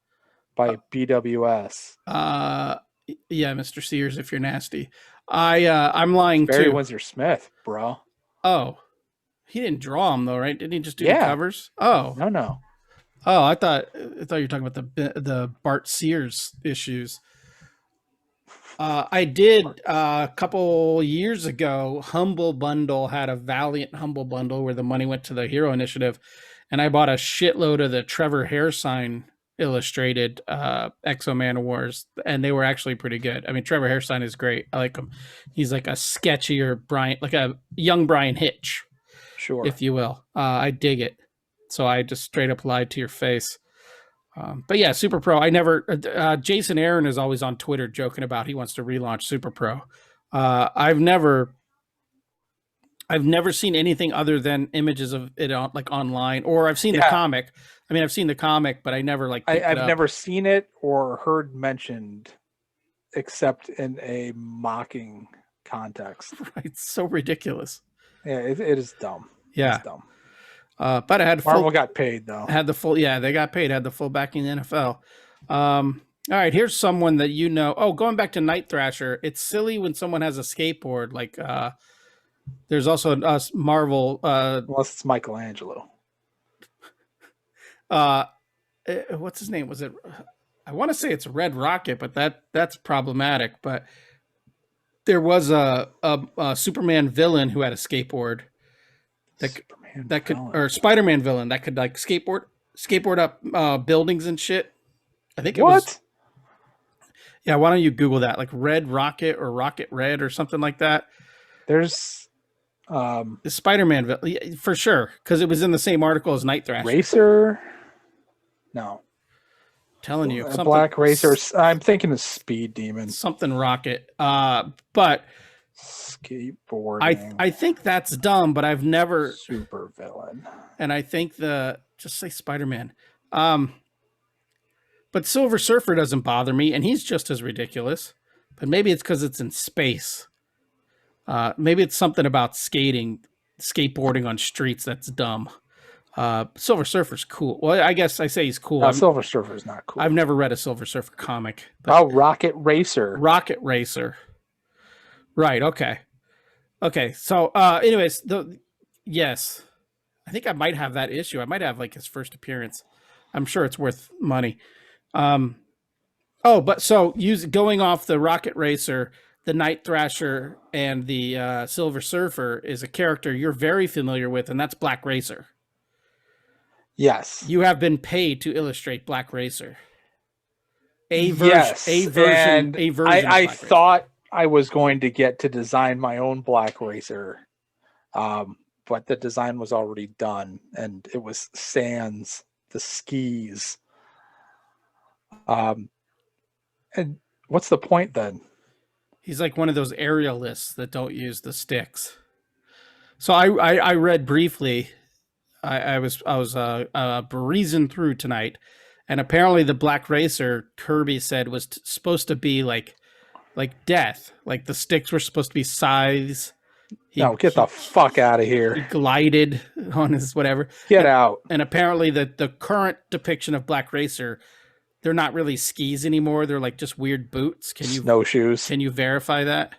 by BWS. Yeah, Mr. Sears, if you're nasty. I'm lying Barry too. Windsor Smith, bro. Oh. He didn't draw them though, right? Didn't he just do the covers? Oh. No. Oh, I thought you were talking about the Bart Sears issues. I did a couple years ago. Humble Bundle had a Valiant Humble Bundle where the money went to the Hero Initiative, and I bought a shitload of the Trevor Hairsign illustrated Exo Manowars, and they were actually pretty good. I mean, Trevor Hairsign is great. I like him. He's like a sketchier Brian, like a young Brian Hitch. Sure. If you will. I dig it. So I just straight up lied to your face. But yeah, Super Pro. I never. Jason Aaron is always on Twitter joking about he wants to relaunch Super Pro. I've never seen anything other than images of it online, or I've seen the comic. I mean, I've seen the comic, but I never I've never seen it or heard mentioned, except in a mocking context. Right, it's so ridiculous. Yeah, it is dumb. Yeah, it's dumb. But I had Marvel got paid though. Had the full, yeah, they got paid. Had the full backing in the NFL. All right, here's someone that you know. Oh, going back to Night Thrasher, it's silly when someone has a skateboard. Like, there's also us Marvel. Unless it's Michelangelo. What's his name? Was it? I want to say it's Red Rocket, but that's problematic. But there was a Superman villain who had a skateboard. That could, or Spider-Man villain that could like skateboard up buildings and shit. I think it was. Yeah, why don't you Google that? Like Red Rocket or Rocket Red or something like that. There's the Spider-Man villain for sure, because it was in the same article as Night Thrasher. Racer? No. Telling you, Black Racer. I'm thinking of Speed Demon. Something Rocket. But skateboarding. I think that's dumb, but I've never super villain. And I think just say Spider-Man. But Silver Surfer doesn't bother me, and he's just as ridiculous. But maybe it's because it's in space. Maybe it's something about skateboarding on streets that's dumb. Silver Surfer's cool. Well, I guess I say he's cool. No, Silver Surfer's not cool. I've never read a Silver Surfer comic. But Rocket Racer. Rocket Racer. Right. Okay. So, anyways, yes, I think I might have that issue. I might have like his first appearance. I'm sure it's worth money. But so going off the Rocket Racer, the Night Thrasher, and the Silver Surfer is a character you're very familiar with, and that's Black Racer. Yes, you have been paid to illustrate Black Racer. A version. I thought I was going to get to design my own Black Racer, but the design was already done, and it was sans the skis. And what's the point then? He's like one of those aerialists that don't use the sticks. So I read briefly. I was breezing through tonight, and apparently the Black Racer, Kirby said, was supposed to be like death. Like the sticks were supposed to be scythes, No, get the fuck out of He here. glided on his whatever. Get out. And apparently the current depiction of Black Racer, they're not really skis anymore. They're like just weird boots. Snowshoes. Can you verify that?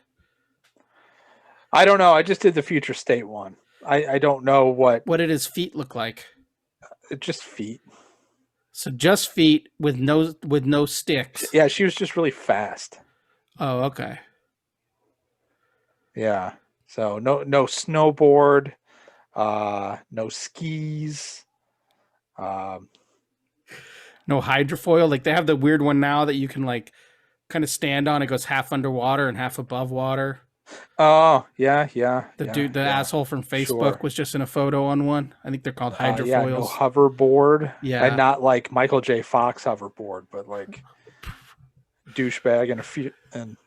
I don't know. I just did the Future State one. I don't know what did his feet look like. Just feet. So just feet with no sticks. Yeah, she was just really fast. Oh, okay. Yeah. So no snowboard, no skis. No hydrofoil. Like they have the weird one now that you can like kind of stand on. It goes half underwater and half above water. Oh, yeah. The asshole from Facebook was just in a photo on one. I think they're called hydrofoils. Yeah, no hoverboard. Yeah. And not like Michael J. Fox hoverboard, but like douchebag and a few, and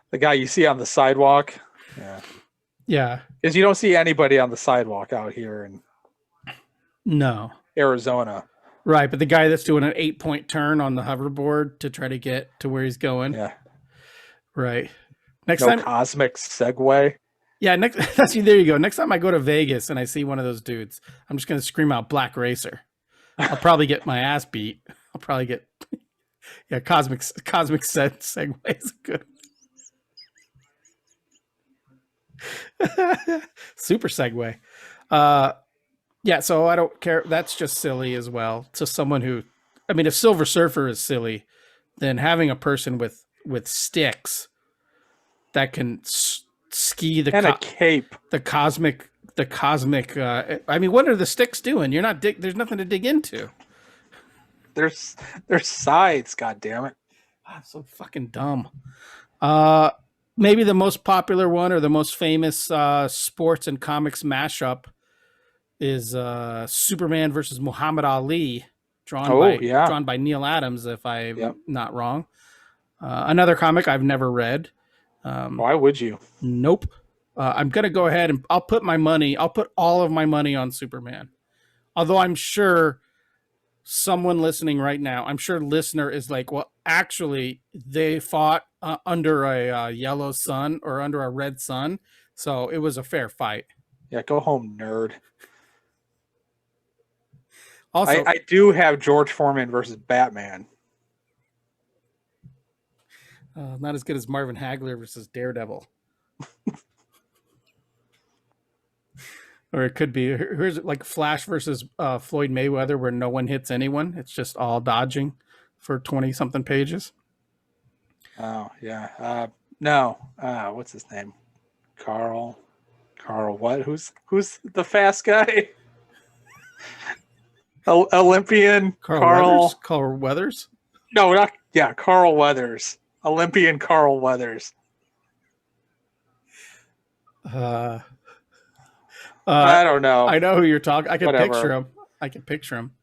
the guy you see on the sidewalk. Yeah. Yeah. Because you don't see anybody on the sidewalk out here in Arizona. Right, but the guy that's doing an 8-point turn on the hoverboard to try to get to where he's going. Yeah. Right. Next time, cosmic Segway. Yeah, there you go. Next time I go to Vegas and I see one of those dudes, I'm just going to scream out Black Racer. I'll probably get my ass beat. I'll probably get cosmic Segway is good. Super Segway. Yeah, so I don't care. That's just silly as well. To someone who, I mean, if Silver Surfer is silly, then having a person with sticks that can ski a cape, the cosmic. I mean, what are the sticks doing? There's nothing to dig into. There's sides. God damn it! So fucking dumb. Maybe the most popular one or the most famous sports and comics mashup is Superman versus Muhammad Ali, drawn by Neil Adams, if I'm not wrong. Another comic I've never read. Why would you? Nope. I'm gonna go ahead and I'll put all of my money on Superman. Although I'm sure someone listening right now, I'm sure listener is like, well, actually, they fought under a yellow sun or under a red sun, so it was a fair fight. Yeah, go home, nerd. Also, I do have George Foreman versus Batman. Not as good as Marvin Hagler versus Daredevil. Or it could be, here's like Flash versus Floyd Mayweather, where no one hits anyone. It's just all dodging for 20-something pages. Oh, yeah. No. What's his name? Carl what? Who's the fast guy? Olympian Carl Weathers? No, not Carl Weathers. Olympian Carl Weathers. I don't know. I know who you're talking. I can Whatever. picture him.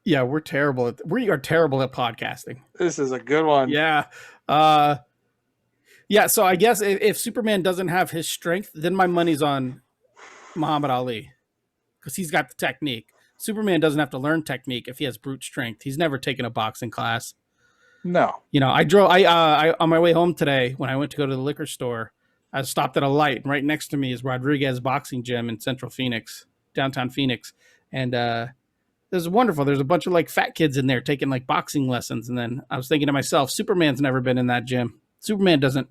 Yeah, we are terrible at podcasting. This is a good one. Yeah. Yeah, so I guess if Superman doesn't have his strength, then my money's on Muhammad Ali. Because he's got the technique. Superman doesn't have to learn technique if he has brute strength. He's never taken a boxing class. No. I on my way home today, when I went to go to the liquor store, I stopped at a light, and right next to me is Rodriguez Boxing Gym in Central Phoenix, downtown Phoenix. And this is wonderful. There's a bunch of like fat kids in there taking like boxing lessons. And then I was thinking to myself, Superman's never been in that gym. Superman doesn't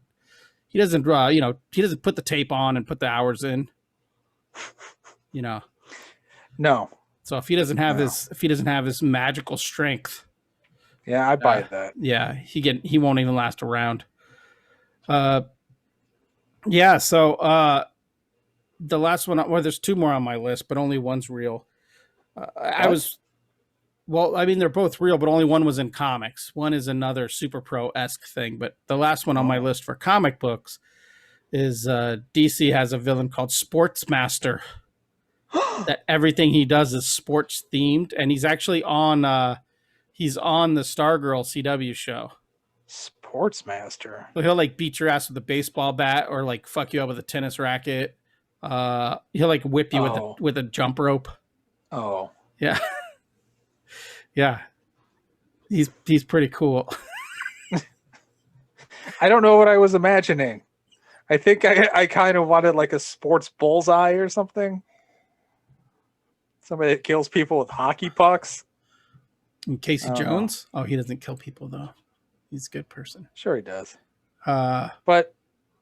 put the tape on and put the hours in. No. So if he doesn't have his magical strength, yeah, I buy that. Yeah, he won't even last a round. Yeah. So the last one, well, there's two more on my list, but only one's real. They're both real, but only one was in comics. One is another SuperPro-esque thing, but the last one on my list for comic books is DC has a villain called Sportsmaster. That everything he does is sports themed, and he's actually on the Stargirl CW show. Sportsmaster. So he'll like beat your ass with a baseball bat or like fuck you up with a tennis racket. He'll like whip you with a jump rope. Oh. Yeah. Yeah. He's pretty cool. I don't know what I was imagining. I think I kind of wanted like a sports bullseye or something. Somebody that kills people with hockey pucks. And Casey Jones? Oh, he doesn't kill people though. He's a good person. Sure he does. But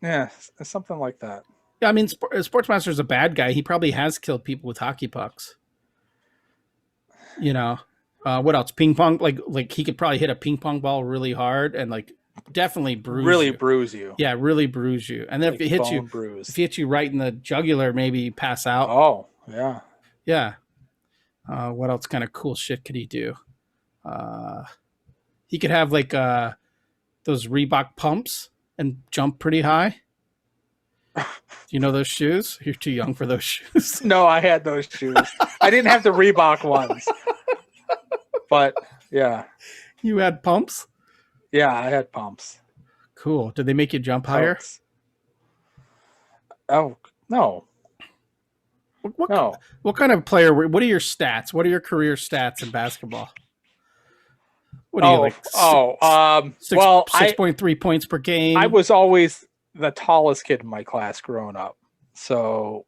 yeah, something like that. I mean, Sportsmaster's a bad guy. He probably has killed people with hockey pucks. You know, what else? Ping pong. Like he could probably hit a ping pong ball really hard and like definitely bruise you. Yeah, really bruise you. And then like if it hits you right in the jugular, maybe you pass out. Oh, yeah. Yeah. What else kind of cool shit could he do? He could have like those Reebok pumps and jump pretty high. Do you know those shoes? You're too young for those shoes. No, I had those shoes. I didn't have the Reebok ones. But yeah. You had pumps? Yeah, I had pumps. Cool. Did they make you jump higher? Oh, no. No. What kind of player what are your stats? What are your career stats in basketball? What are you like? 6.3 points per game. I was always the tallest kid in my class growing up. So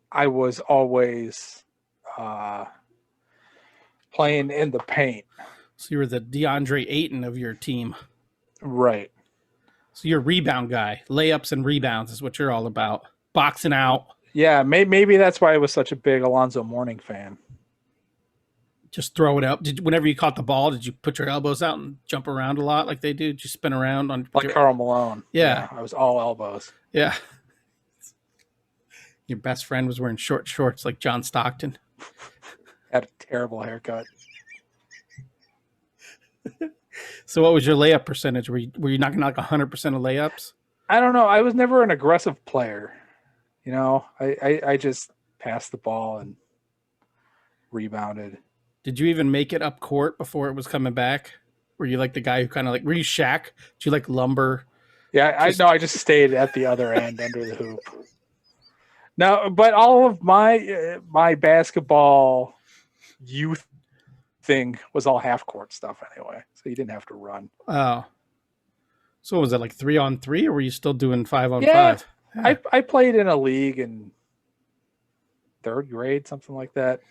I was always playing in the paint. So you were the DeAndre Ayton of your team. Right. So you're a rebound guy. Layups and rebounds is what you're all about. Boxing out. Yeah, maybe that's why I was such a big Alonzo Mourning fan. Just throw it up. Whenever you caught the ball, did you put your elbows out and jump around a lot like they do? Did you spin around on like Karl Malone? Yeah, I was all elbows. Yeah. Your best friend was wearing short shorts like John Stockton. Had a terrible haircut. So what was your layup percentage? Were you knocking like 100% of layups? I don't know. I was never an aggressive player. You know, I just passed the ball and rebounded. Did you even make it up court before it was coming back? Were you like the guy who kind of like, were you Shaq? Did you like lumber? Yeah, I just stayed at the other end under the hoop. No, but all of my basketball youth thing was all half court stuff anyway. So you didn't have to run. Oh. So was it like 3-on-3 or were you still doing 5-on-5? Yeah. I played in a league in third grade, something like that.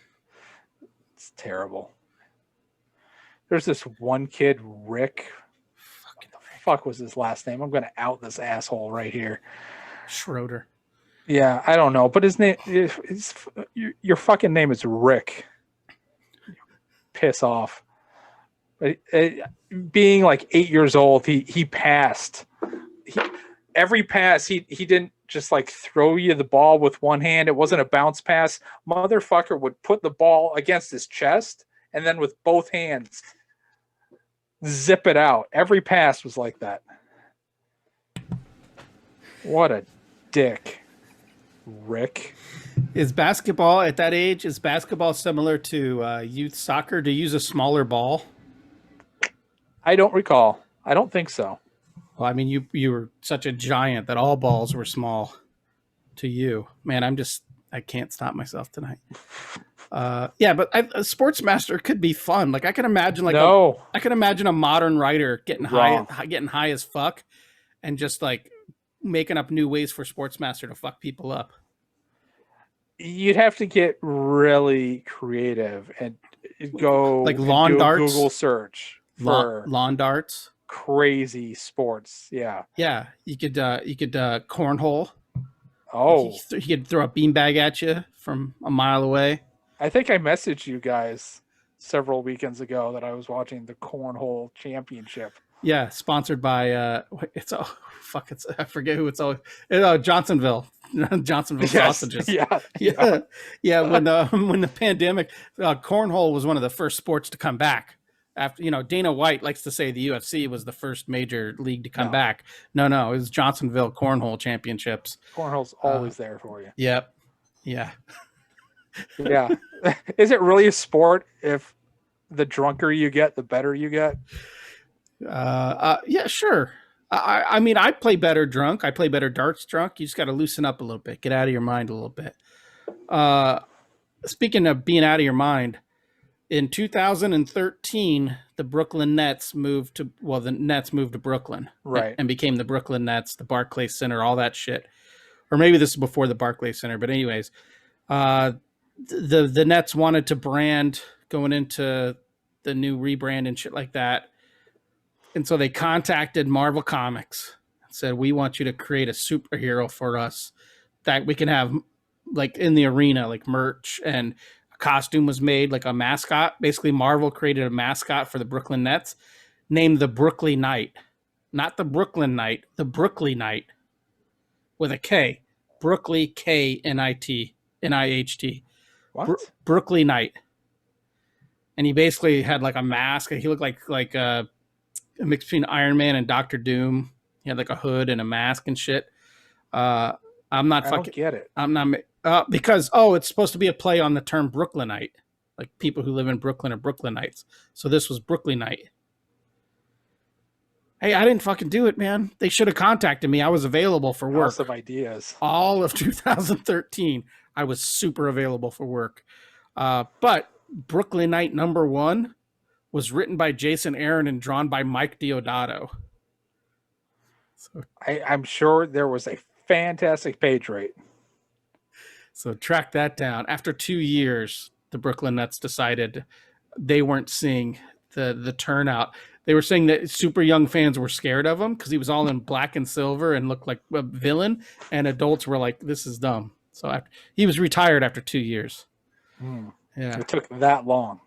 It's terrible. There's this one kid, Rick. What the fuck was his last name? I'm going to out this asshole right here. Schroeder. Yeah, I don't know. But his name is your fucking name is Rick. Piss off. But being like 8 years old, he passed. Every pass, he didn't just like throw you the ball with one hand. It wasn't a bounce pass. Motherfucker would put the ball against his chest and then with both hands zip it out. Every pass was like that. What a dick, Rick. Is basketball at that age, is basketball similar to youth soccer? Do you use a smaller ball? I don't recall. I don't think so. Well, I mean, you were such a giant that all balls were small to you. Man, I can't stop myself tonight. Yeah, but a Sportsmaster could be fun. Like I can imagine I can imagine a modern writer getting high as fuck and just like making up new ways for Sportsmaster to fuck people up. You'd have to get really creative and go like lawn darts, Google search for lawn darts. Crazy sports. Yeah. You could cornhole. Oh, he could throw a beanbag at you from a mile away. I think I messaged you guys several weekends ago that I was watching the Cornhole Championship. Yeah, sponsored by I forget who it's all. Johnsonville sausages. Yeah. When the pandemic, cornhole was one of the first sports to come back. After Dana White likes to say the UFC was the first major league to come back. No, it was Johnsonville Cornhole Championships. Cornhole's always there for you. Yep. Yeah. Yeah. Is it really a sport if the drunker you get, the better you get? Yeah, sure. I mean, I play better drunk. I play better darts drunk. You just got to loosen up a little bit. Get out of your mind a little bit. Speaking of being out of your mind, In 2013, the Brooklyn Nets moved to Brooklyn, Right. and became the Brooklyn Nets, the Barclays Center, all that shit. Or maybe this is before the Barclays Center, but anyways, the Nets wanted to brand going into the new rebrand and shit like that. And so they contacted Marvel Comics and said, we want you to create a superhero for us that we can have like in the arena, like merch, and a costume was made, like a mascot. Basically, Marvel created a mascot for the Brooklyn Nets named the Brooklyn Knight. Not the Brooklyn Knight, the Brooklyn Knight with a K. Brooklyn, K-N-I-T, N-I-H-T. What? Brooklyn Knight. And he basically had like a mask. He looked like a mix between Iron Man and Doctor Doom. He had like a hood and a mask and shit. I'm not I fucking. don't get it. I'm not because it's supposed to be a play on the term Brooklynite, like people who live in Brooklyn are Brooklynites. So this was Brooklynite. Hey, I didn't fucking do it, man. They should have contacted me. I was available for work. House of ideas. All of 2013, I was super available for work. But Brooklynite #1 was written by Jason Aaron and drawn by Mike Deodato. So, I'm sure there was a fantastic page rate. So track that down. After 2 years, the Brooklyn Nets decided they weren't seeing the turnout. They were saying that super young fans were scared of him because he was all in black and silver and looked like a villain, and adults were like, "This is dumb." So he was retired after 2 years. Yeah, It took that long.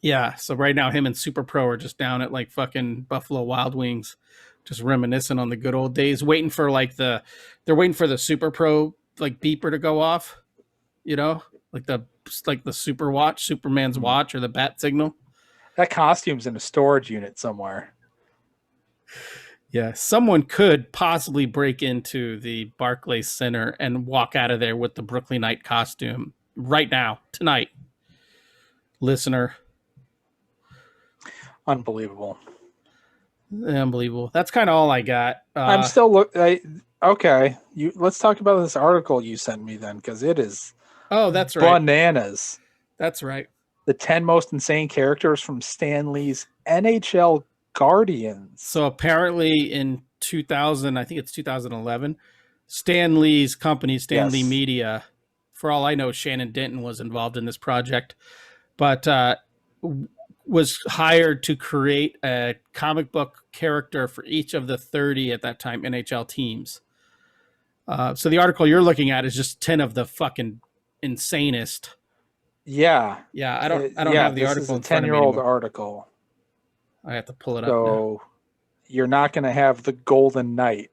yeah. So right now, him and SuperPro are just down at like fucking Buffalo Wild Wings, just reminiscing on the good old days, waiting for they're waiting for the SuperPro like beeper to go off, you know, like the Super Watch, Superman's watch, or the bat signal. That costume's in a storage unit somewhere. Yeah, someone could possibly break into the Barclays Center and walk out of there with the Brooklyn Knight costume right now, tonight. Listener. Unbelievable. Unbelievable. That's kind of all I got. I'm still okay. Let's talk about this article you sent me then, because it is that's right. bananas. That's right. The 10 most insane characters from Stan Lee's NHL Guardians. So apparently in 2000, I think it's 2011, Stan Lee's company, Stan Lee Media, for all I know, Shannon Denton was involved in this project, but was hired to create a comic book character for each of the 30 at that time NHL teams. So the article you're looking at is just 10 of the fucking insanest. Yeah. Yeah, I don't have the article in front of me. 10-year-old article. I have to pull it up. So you're not going to have the Golden Knight,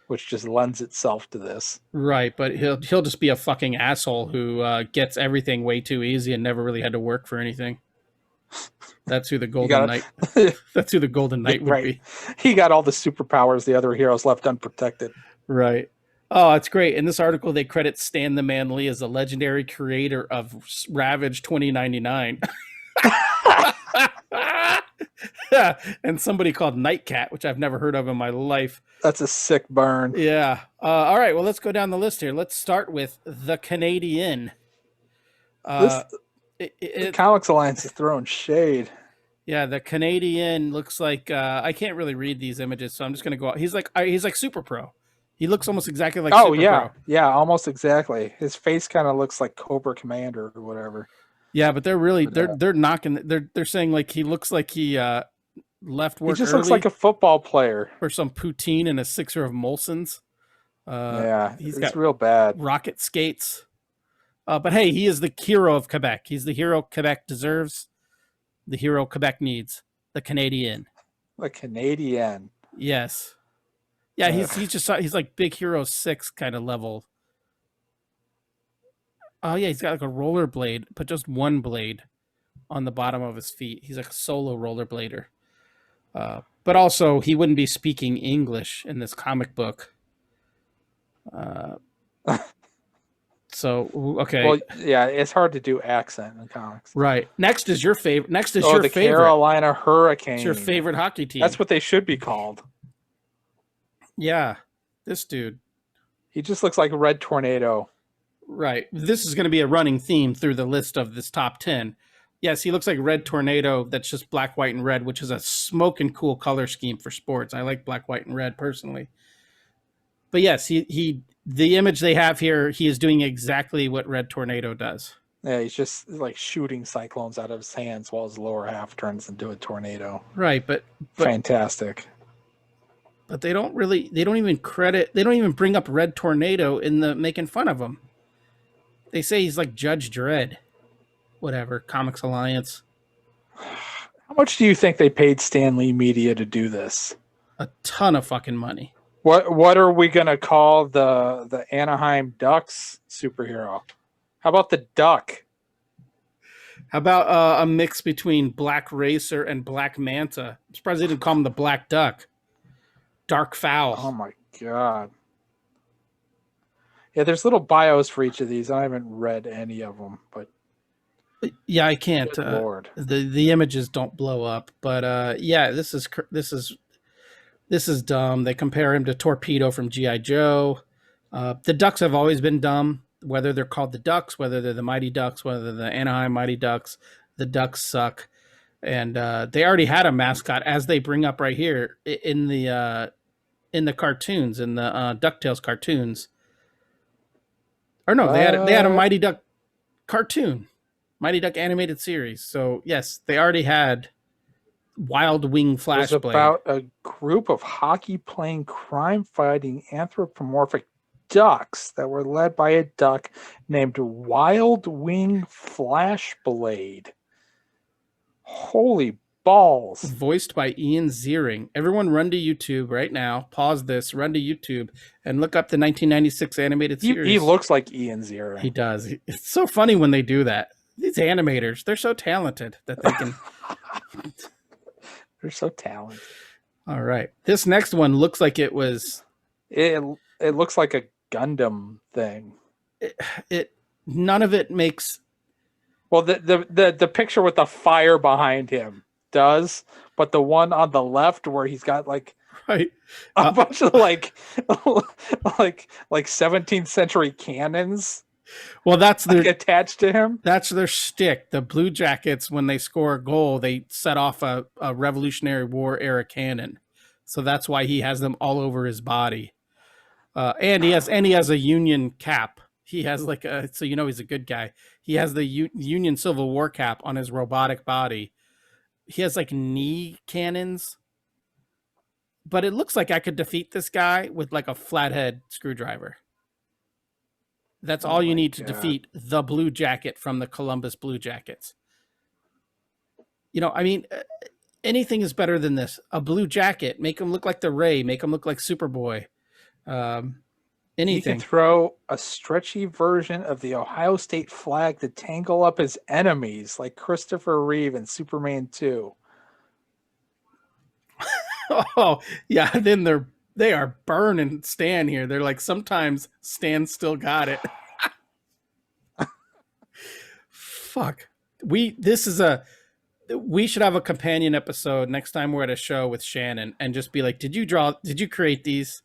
which just lends itself to this. Right, but he'll just be a fucking asshole who gets everything way too easy and never really had to work for anything. That's who the Golden Knight. That's who the Golden Knight would be. He got all the superpowers the other heroes left unprotected. Right. Oh, that's great. In this article, they credit Stan the Man Lee as the legendary creator of Ravage 2099. And somebody called Nightcat, which I've never heard of in my life. That's a sick burn. Yeah. All right. Well, let's go down the list here. Let's start with the Canadian. The Comics Alliance is throwing shade. Yeah, the Canadian looks like I can't really read these images, so I'm just gonna go out. He's like SuperPro. He looks almost exactly like SuperPro. Yeah, almost exactly. His face kind of looks like Cobra Commander or whatever. Yeah, but they're knocking. They're saying like he looks like he left work. He just looks like a football player or some poutine and a sixer of Molson's. He's got real bad rocket skates. But hey, he is the hero of Quebec. He's the hero Quebec deserves. The hero Quebec needs. The Canadian. The Canadian. Yes. Yeah, he's like Big Hero 6 kind of level. Oh yeah, he's got like a rollerblade, but just one blade on the bottom of his feet. He's like a solo rollerblader. But also, he wouldn't be speaking English in this comic book. So okay. Well, yeah, it's hard to do accent in comics. Right. Next is your favorite. The Carolina Hurricane. It's your favorite hockey team. That's what they should be called. Yeah, this dude. He just looks like a Red Tornado. Right. This is going to be a running theme through the list of this top 10. Yes, he looks like Red Tornado. That's just black, white, and red, which is a smoking cool color scheme for sports. I like black, white, and red personally. But yes, the image they have here, he is doing exactly what Red Tornado does. Yeah, he's just like shooting cyclones out of his hands while his lower half turns into a tornado. Right, but Fantastic. But they don't even bring up Red Tornado in the making fun of him. They say he's like Judge Dredd. Whatever, Comics Alliance. How much do you think they paid Stan Lee Media to do this? A ton of fucking money. What are we gonna call the Anaheim Ducks superhero? How about the Duck? How about a mix between Black Racer and Black Manta? I'm surprised they didn't call him the Black Duck. Dark Fowl. Oh my god. Yeah, there's little bios for each of these. I haven't read any of them, but yeah, I can't. good Lord. The images don't blow up, but yeah, this is dumb. They compare him to Torpedo from G.I. Joe. The Ducks have always been dumb. Whether they're called the Ducks, whether they're the Mighty Ducks, whether they're the Anaheim Mighty Ducks, the Ducks suck. And they already had a mascot, as they bring up right here in the cartoons, in the DuckTales cartoons. Or no, they had a Mighty Duck cartoon, Mighty Duck animated series. So yes, they already had Wild Wing Flashblade. It was about a group of hockey-playing, crime-fighting, anthropomorphic ducks that were led by a duck named Wild Wing Flashblade. Holy balls. Voiced by Ian Ziering. Everyone run to YouTube right now. Pause this, run to YouTube, and look up the 1996 animated series. He looks like Ian Ziering. He does. It's so funny when they do that. These animators, they're so talented that they can... They're so talented. All right. This next one looks like it was... It looks like a Gundam thing. None of it makes... Well, the picture with the fire behind him does, but the one on the left where he's got like right a bunch of like 17th century cannons. Well, that's their attached to him. That's their shtick. The Blue Jackets, when they score a goal, they set off a Revolutionary War era cannon. So that's why he has them all over his body. And he has a Union cap. He has like so he's a good guy. He has the Union Civil War cap on his robotic body. He has like knee cannons. But it looks like I could defeat this guy with like a flathead screwdriver. That's all you need to defeat the Blue Jacket from the Columbus Blue Jackets. I mean, anything is better than this. A Blue Jacket, make him look like the Ray, make him look like Superboy. Anything. He can throw a stretchy version of the Ohio State flag to tangle up his enemies, like Christopher Reeve in Superman 2. Oh, yeah. Then they are burning Stan here. They're like, sometimes Stan still got it. Fuck. We should have a companion episode next time we're at a show with Shannon and just be like, did you create these?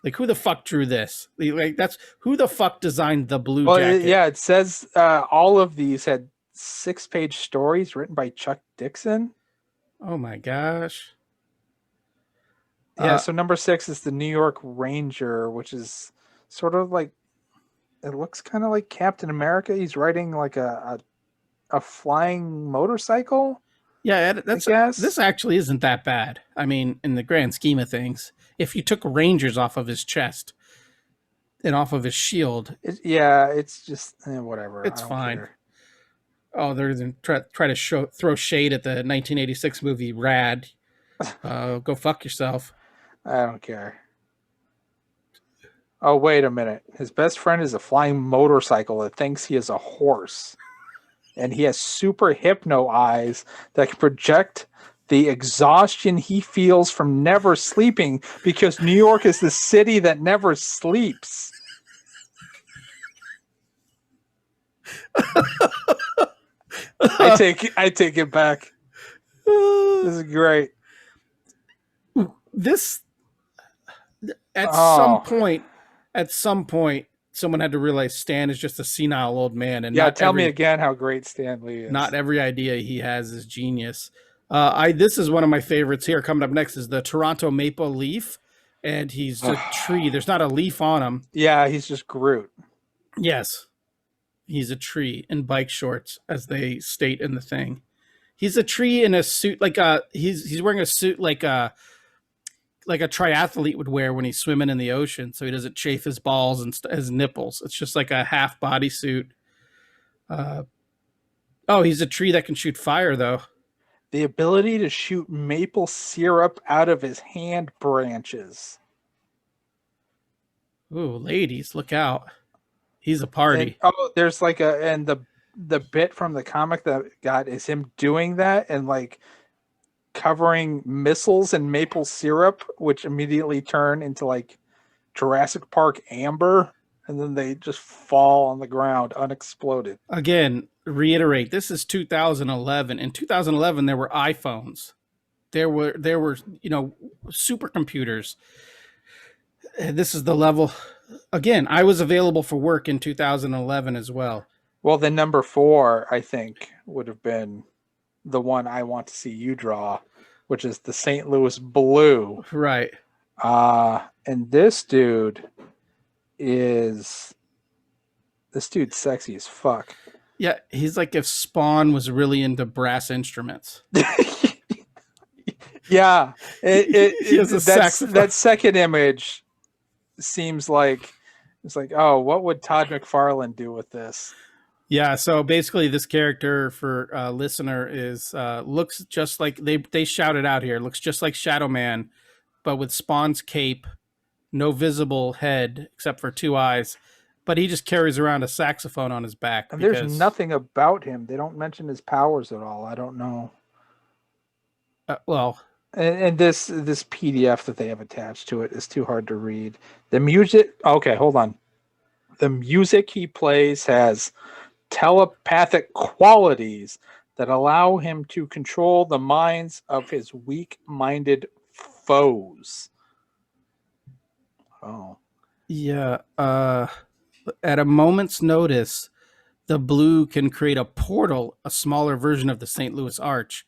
Like, who the fuck drew this? Like, that's who the fuck designed the Blue Jacket? Yeah, it says all of these had 6-page stories written by Chuck Dixon. Oh my gosh. Yeah, so number 6 is the New York Ranger, which is sort of like, it looks kind of like Captain America. He's riding like a flying motorcycle. Yeah, this actually isn't that bad. I mean, in the grand scheme of things, if you took Rangers off of his chest and off of his shield. It's just whatever. It's fine. Care. Oh, they're going to try to throw shade at the 1986 movie Rad. Go fuck yourself. I don't care. Oh, wait a minute. His best friend is a flying motorcycle that thinks he is a horse. And he has super hypno eyes that can project the exhaustion he feels from never sleeping, because New York is the city that never sleeps. I take it back. This is great. At some point, someone had to realize Stan is just a senile old man, and tell me again how great Stan Lee is. Not every idea he has is genius. This is one of my favorites here. Coming up next is the Toronto Maple Leaf, and he's a tree. There's not a leaf on him. Yeah, he's just Groot. Yes, he's a tree in bike shorts, as they state in the thing. He's a tree in a suit, he's wearing a suit like a triathlete would wear when he's swimming in the ocean, so he doesn't chafe his balls and his nipples. It's just like a half body suit. He's a tree that can shoot fire, though. The ability to shoot maple syrup out of his hand branches. Ooh, ladies, look out. He's a party. And, there's the bit from the comic that got is him doing that and like covering missiles in maple syrup, which immediately turn into like Jurassic Park amber, and then they just fall on the ground unexploded. Again, reiterate, this is 2011. In 2011, there were iPhones. There were supercomputers. This is the level. Again, I was available for work in 2011 as well. Well, then number 4, I think, would have been the one I want to see you draw, which is the St. Louis Blue. Right. And this dude's sexy as fuck. Yeah, he's like if Spawn was really into brass instruments. Yeah. That second image seems like it's like, oh, what would Todd McFarlane do with this? Yeah, so basically this character for listener is looks just like they shouted out here, looks just like Shadow Man, but with Spawn's cape, no visible head except for 2 eyes, but he just carries around a saxophone on his back. And there's nothing about him. They don't mention his powers at all. I don't know. And this PDF that they have attached to it is too hard to read. The music, okay, hold on. The music he plays has telepathic qualities that allow him to control the minds of his weak-minded foes. Oh. Yeah. At a moment's notice, the Blue can create a portal, a smaller version of the St. Louis Arch.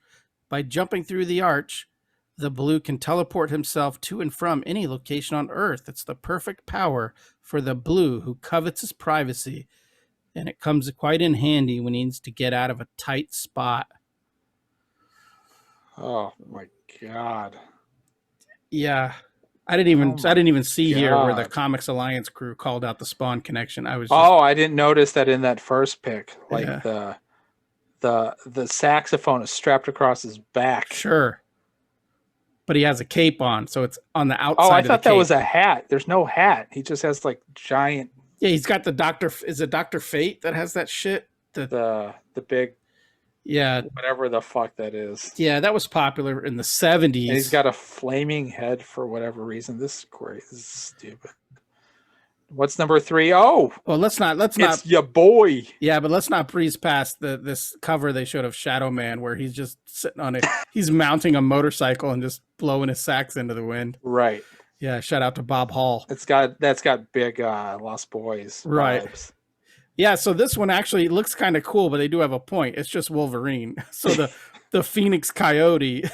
By jumping through the arch, the Blue can teleport himself to and from any location on Earth. It's the perfect power for the Blue who covets his privacy, and it comes quite in handy when he needs to get out of a tight spot. Oh my God. Yeah. I didn't even see here where the Comics Alliance crew called out the Spawn connection. I didn't notice that in that first pick. Like the saxophone is strapped across his back. Sure. But he has a cape on, so it's on the outside. Oh, I thought that was a hat. There's no hat. He just has like giant. Yeah, he's got the Doctor. Is it Dr. Fate that has that shit? The big. Yeah. Whatever the fuck that is. Yeah, that was popular in the 70s. And he's got a flaming head for whatever reason. This is great. This is stupid. What's number 3? Oh, well, let's not. It's your boy. Yeah, but let's not breeze past this cover they showed of Shadow Man, where he's just sitting on it. He's mounting a motorcycle and just blowing his sax into the wind. Right. Yeah. Shout out to Bob Hall. That's got big Lost Boys vibes. Right. Yeah. So this one actually looks kind of cool, but they do have a point. It's just Wolverine. So the Phoenix Coyote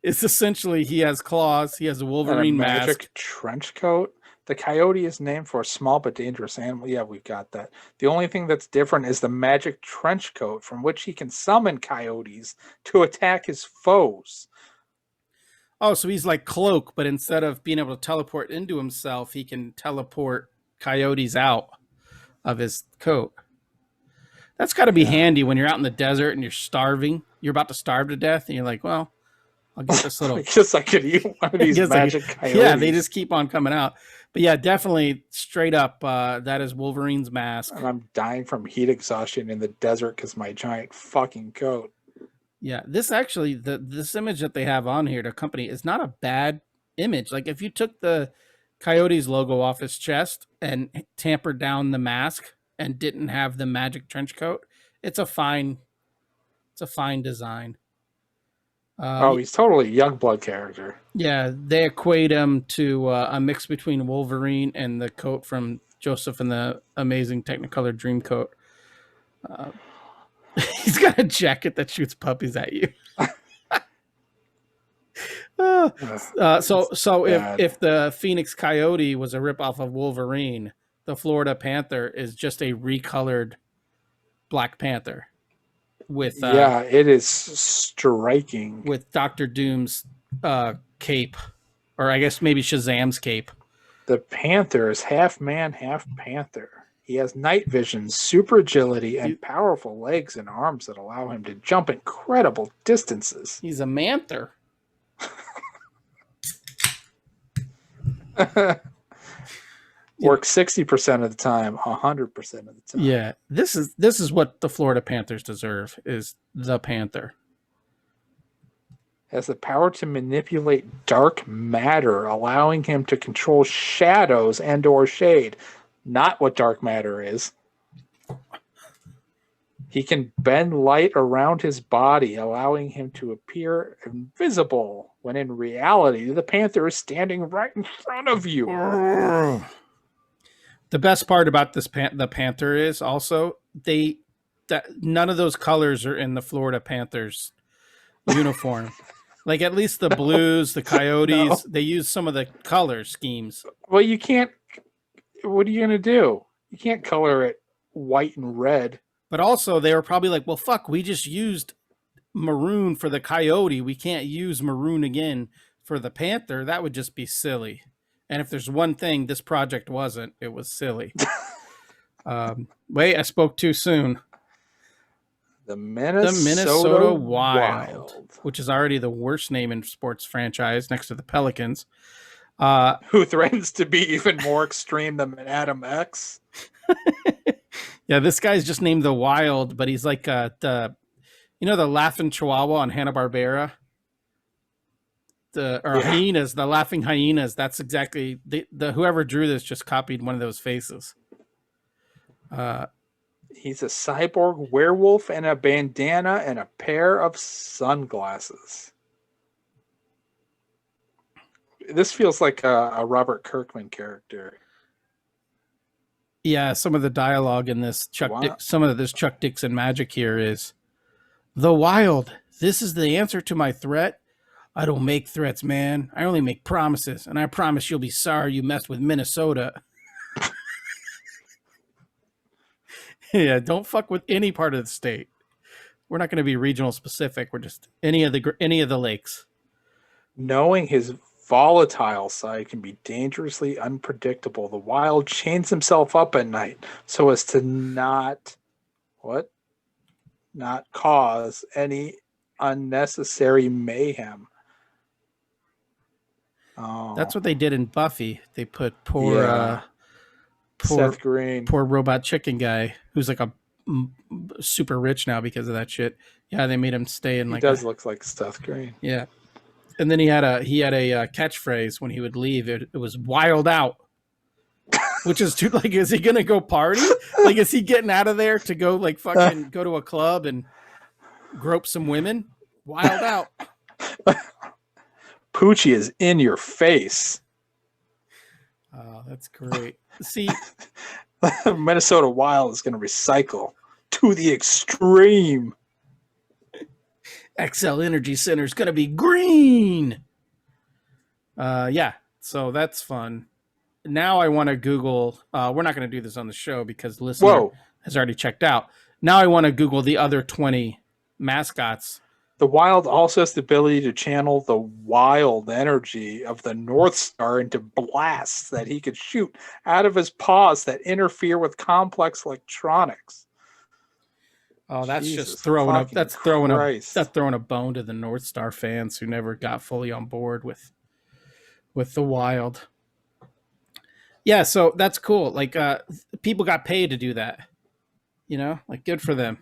is essentially, he has claws. He has a Wolverine and a magic mask. Trench coat. The coyote is named for a small but dangerous animal. Yeah, we've got that. The only thing that's different is the magic trench coat from which he can summon coyotes to attack his foes. Oh, so he's like Cloak, but instead of being able to teleport into himself, he can teleport coyotes out of his coat. That's got to be handy when you're out in the desert and you're starving. You're about to starve to death, and you're like, well, I'll get this little... I guess I could eat one of these magic coyotes. Yeah, they just keep on coming out. But yeah, definitely straight up, that is Wolverine's mask. And I'm dying from heat exhaustion in the desert because my giant fucking coat. Yeah, this actually, this image that they have on here to accompany is not a bad image. Like if you took the Coyotes logo off his chest and tampered down the mask and didn't have the magic trench coat, it's a fine design. He's totally Youngblood character. Yeah, they equate him to a mix between Wolverine and the coat from Joseph in the Amazing Technicolor Dreamcoat. He's got a jacket that shoots puppies at you. So if the Phoenix Coyote was a ripoff of Wolverine, the Florida Panther is just a recolored Black Panther with it is striking with Dr. Doom's cape, or I guess maybe Shazam's cape. The Panther is half man, half panther. He has night vision, super agility, and powerful legs and arms that allow him to jump incredible distances. He's a manther. Works 60% of the time, 100% of the time. Yeah, this is what the Florida Panthers deserve, is the Panther. Has the power to manipulate dark matter, allowing him to control shadows and or shade. Not what dark matter is. He can bend light around his body, allowing him to appear invisible, when in reality, the Panther is standing right in front of you. The best part about the Panther is also none of those colors are in the Florida Panthers uniform. Like at least the Blues, the Coyotes, they use some of the color schemes. Well, you can't. What are you going to do? You can't color it white and red. But also, they were probably like, well, fuck, we just used maroon for the Coyote. We can't use maroon again for the Panther. That would just be silly. And if there's one thing this project wasn't, it was silly. Wait, I spoke too soon. The Minnesota Wild, which is already the worst name in sports franchise next to the Pelicans. Who threatens to be even more extreme than Adam X. Yeah, this guy's just named the Wild, but he's like the laughing chihuahua on Hanna-Barbera. Hyenas, the laughing hyenas. That's exactly the whoever drew this just copied one of those faces. He's a cyborg werewolf and a bandana and a pair of sunglasses. This feels like a Robert Kirkman character. Yeah, some of the dialogue in this some of this Chuck Dixon magic here is, "The Wild. This is the answer to my threat. I don't make threats, man. I only make promises, and I promise you'll be sorry you messed with Minnesota." Yeah, don't fuck with any part of the state. We're not going to be regional specific. We're just any of the lakes. Knowing his volatile side can be dangerously unpredictable, the Wild chains himself up at night so as to not cause any unnecessary mayhem. Oh, that's what they did in Buffy. They put Seth Green, poor robot chicken guy, who's like a super rich now because of that shit. Yeah, they made him stay in. He does look like Seth Green. Yeah. And then he had a catchphrase when he would leave. It was "wild out," which is like, is he gonna go party? Like, is he getting out of there to go like fucking go to a club and grope some women? Wild out. Poochie is in your face. Oh, that's great. See, Minnesota Wild is going to recycle to the extreme. XL Energy Center is going to be green. Yeah, so that's fun. Now I want to Google. We're not going to do this on the show because the listener has already checked out. Now I want to Google the other 20 mascots. The Wild also has the ability to channel the wild energy of the North Star into blasts that he could shoot out of his paws that interfere with complex electronics. Oh, that's Jesus just throwing up. That's throwing a bone to the North Star fans who never got fully on board with the Wild. Yeah, so that's cool. Like people got paid to do that. You know, like good for them.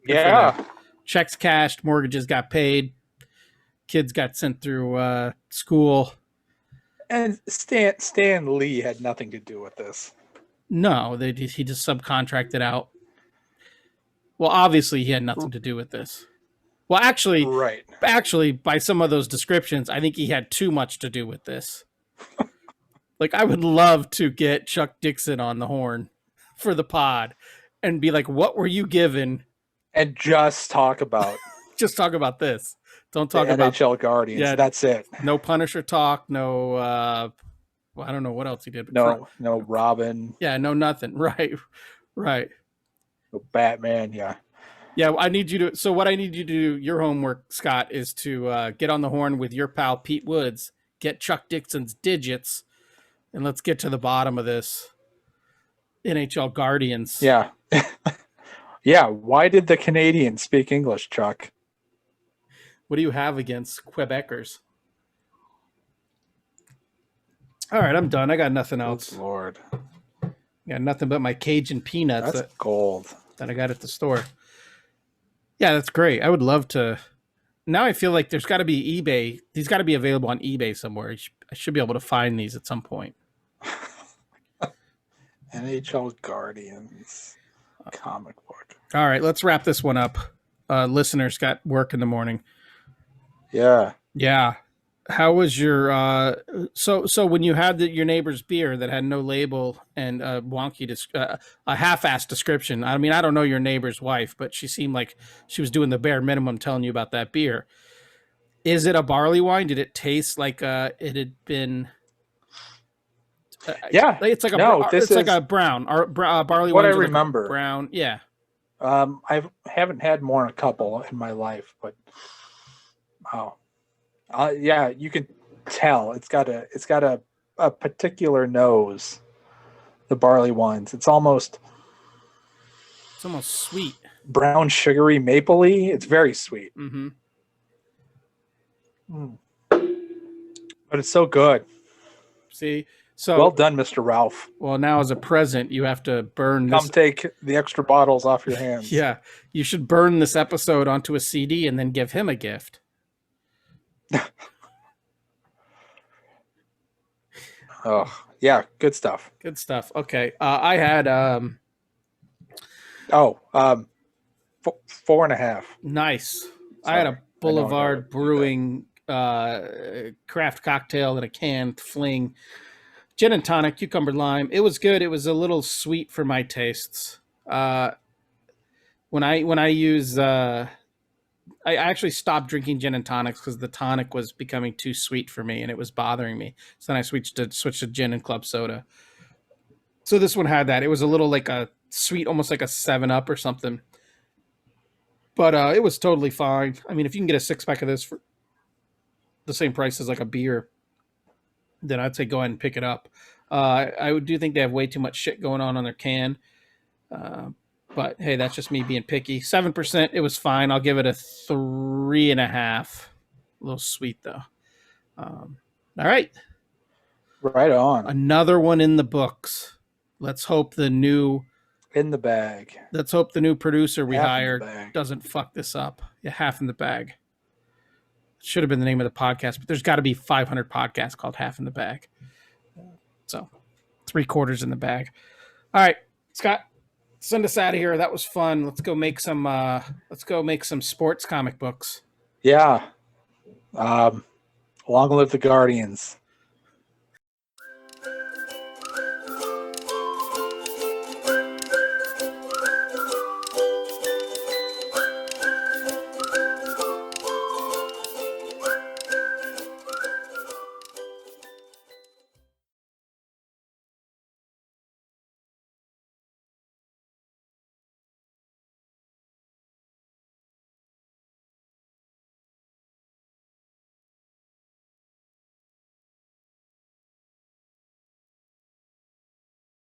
Good yeah. For them. Checks cashed, mortgages got paid, kids got sent through school. And Stan Lee had nothing to do with this. No, he just subcontracted out. Well, obviously he had nothing to do with this. Well, actually, by some of those descriptions, I think he had too much to do with this. Like, I would love to get Chuck Dixon on the horn for the pod and be like, what were you given? And just talk about Just talk about this. Don't the talk about NHL Guardians. Yeah. That's it. no Punisher talk. No, well, I don't know what else he did. But No Robin. yeah, no nothing. Right. No Batman. Yeah. Yeah, I need you to. So what I need you to do, your homework, Scott, is to get on the horn with your pal Pete Woods, get Chuck Dixon's digits, and let's get to the bottom of this. NHL Guardians. Yeah. Yeah. Why did the Canadians speak English, Chuck? What do you have against Quebecers? All right, I'm done. I got nothing else. Good Lord. Got nothing but my Cajun peanuts That's gold. that I got at the store. Yeah, that's great. I would love to. Now I feel like there's got to be eBay. These got to be available on eBay somewhere. I should be able to find these at some point. NHL Guardians comic book. All right, let's wrap this one up. Listeners got work in the morning. Yeah. Yeah. How was your so when you had your neighbor's beer that had no label and a half-assed description? I mean, I don't know your neighbor's wife, but she seemed like she was doing the bare minimum telling you about that beer. Is it a barley wine? Did it taste like it had been? Yeah. It's like like a brown barley wine. What I remember. Like brown. Yeah. I haven't had more than a couple in my life, but wow. Yeah, you can tell it's got a particular nose. The barley wines. It's almost sweet. Brown, sugary, mapley. It's very sweet. Mm-hmm. But it's so good. See, so well done, Mr. Ralph. Well, now as a present, you have to burn. Come take the extra bottles off your hands. Yeah, you should burn this episode onto a CD and then give him a gift. Oh, yeah, good stuff. Good stuff. Okay. I had 4.5. Nice. Sorry. I had a Boulevard Brewing craft cocktail in a can, fling, gin and tonic, cucumber lime. It was good. It was a little sweet for my tastes. When I use I actually stopped drinking gin and tonics because the tonic was becoming too sweet for me and it was bothering me. So then I switched to gin and club soda. So this one had that. It was a little like a sweet, almost like a 7-Up or something. But it was totally fine. I mean, if you can get a 6-pack of this for the same price as like a beer, then I'd say go ahead and pick it up. I do think they have way too much shit going on their can. But hey, that's just me being picky. 7%, it was fine. I'll give it a 3.5. A little sweet though. All right. Right on. Another one in the books. Let's hope the new producer we hired doesn't fuck this up. Yeah, half in the bag. Should have been the name of the podcast, but there's got to be 500 podcasts called Half in the Bag. So 3/4 in the bag. All right, Scott. Send us out of here. That was fun. Let's go make some sports comic books. Yeah. Long live the Guardians.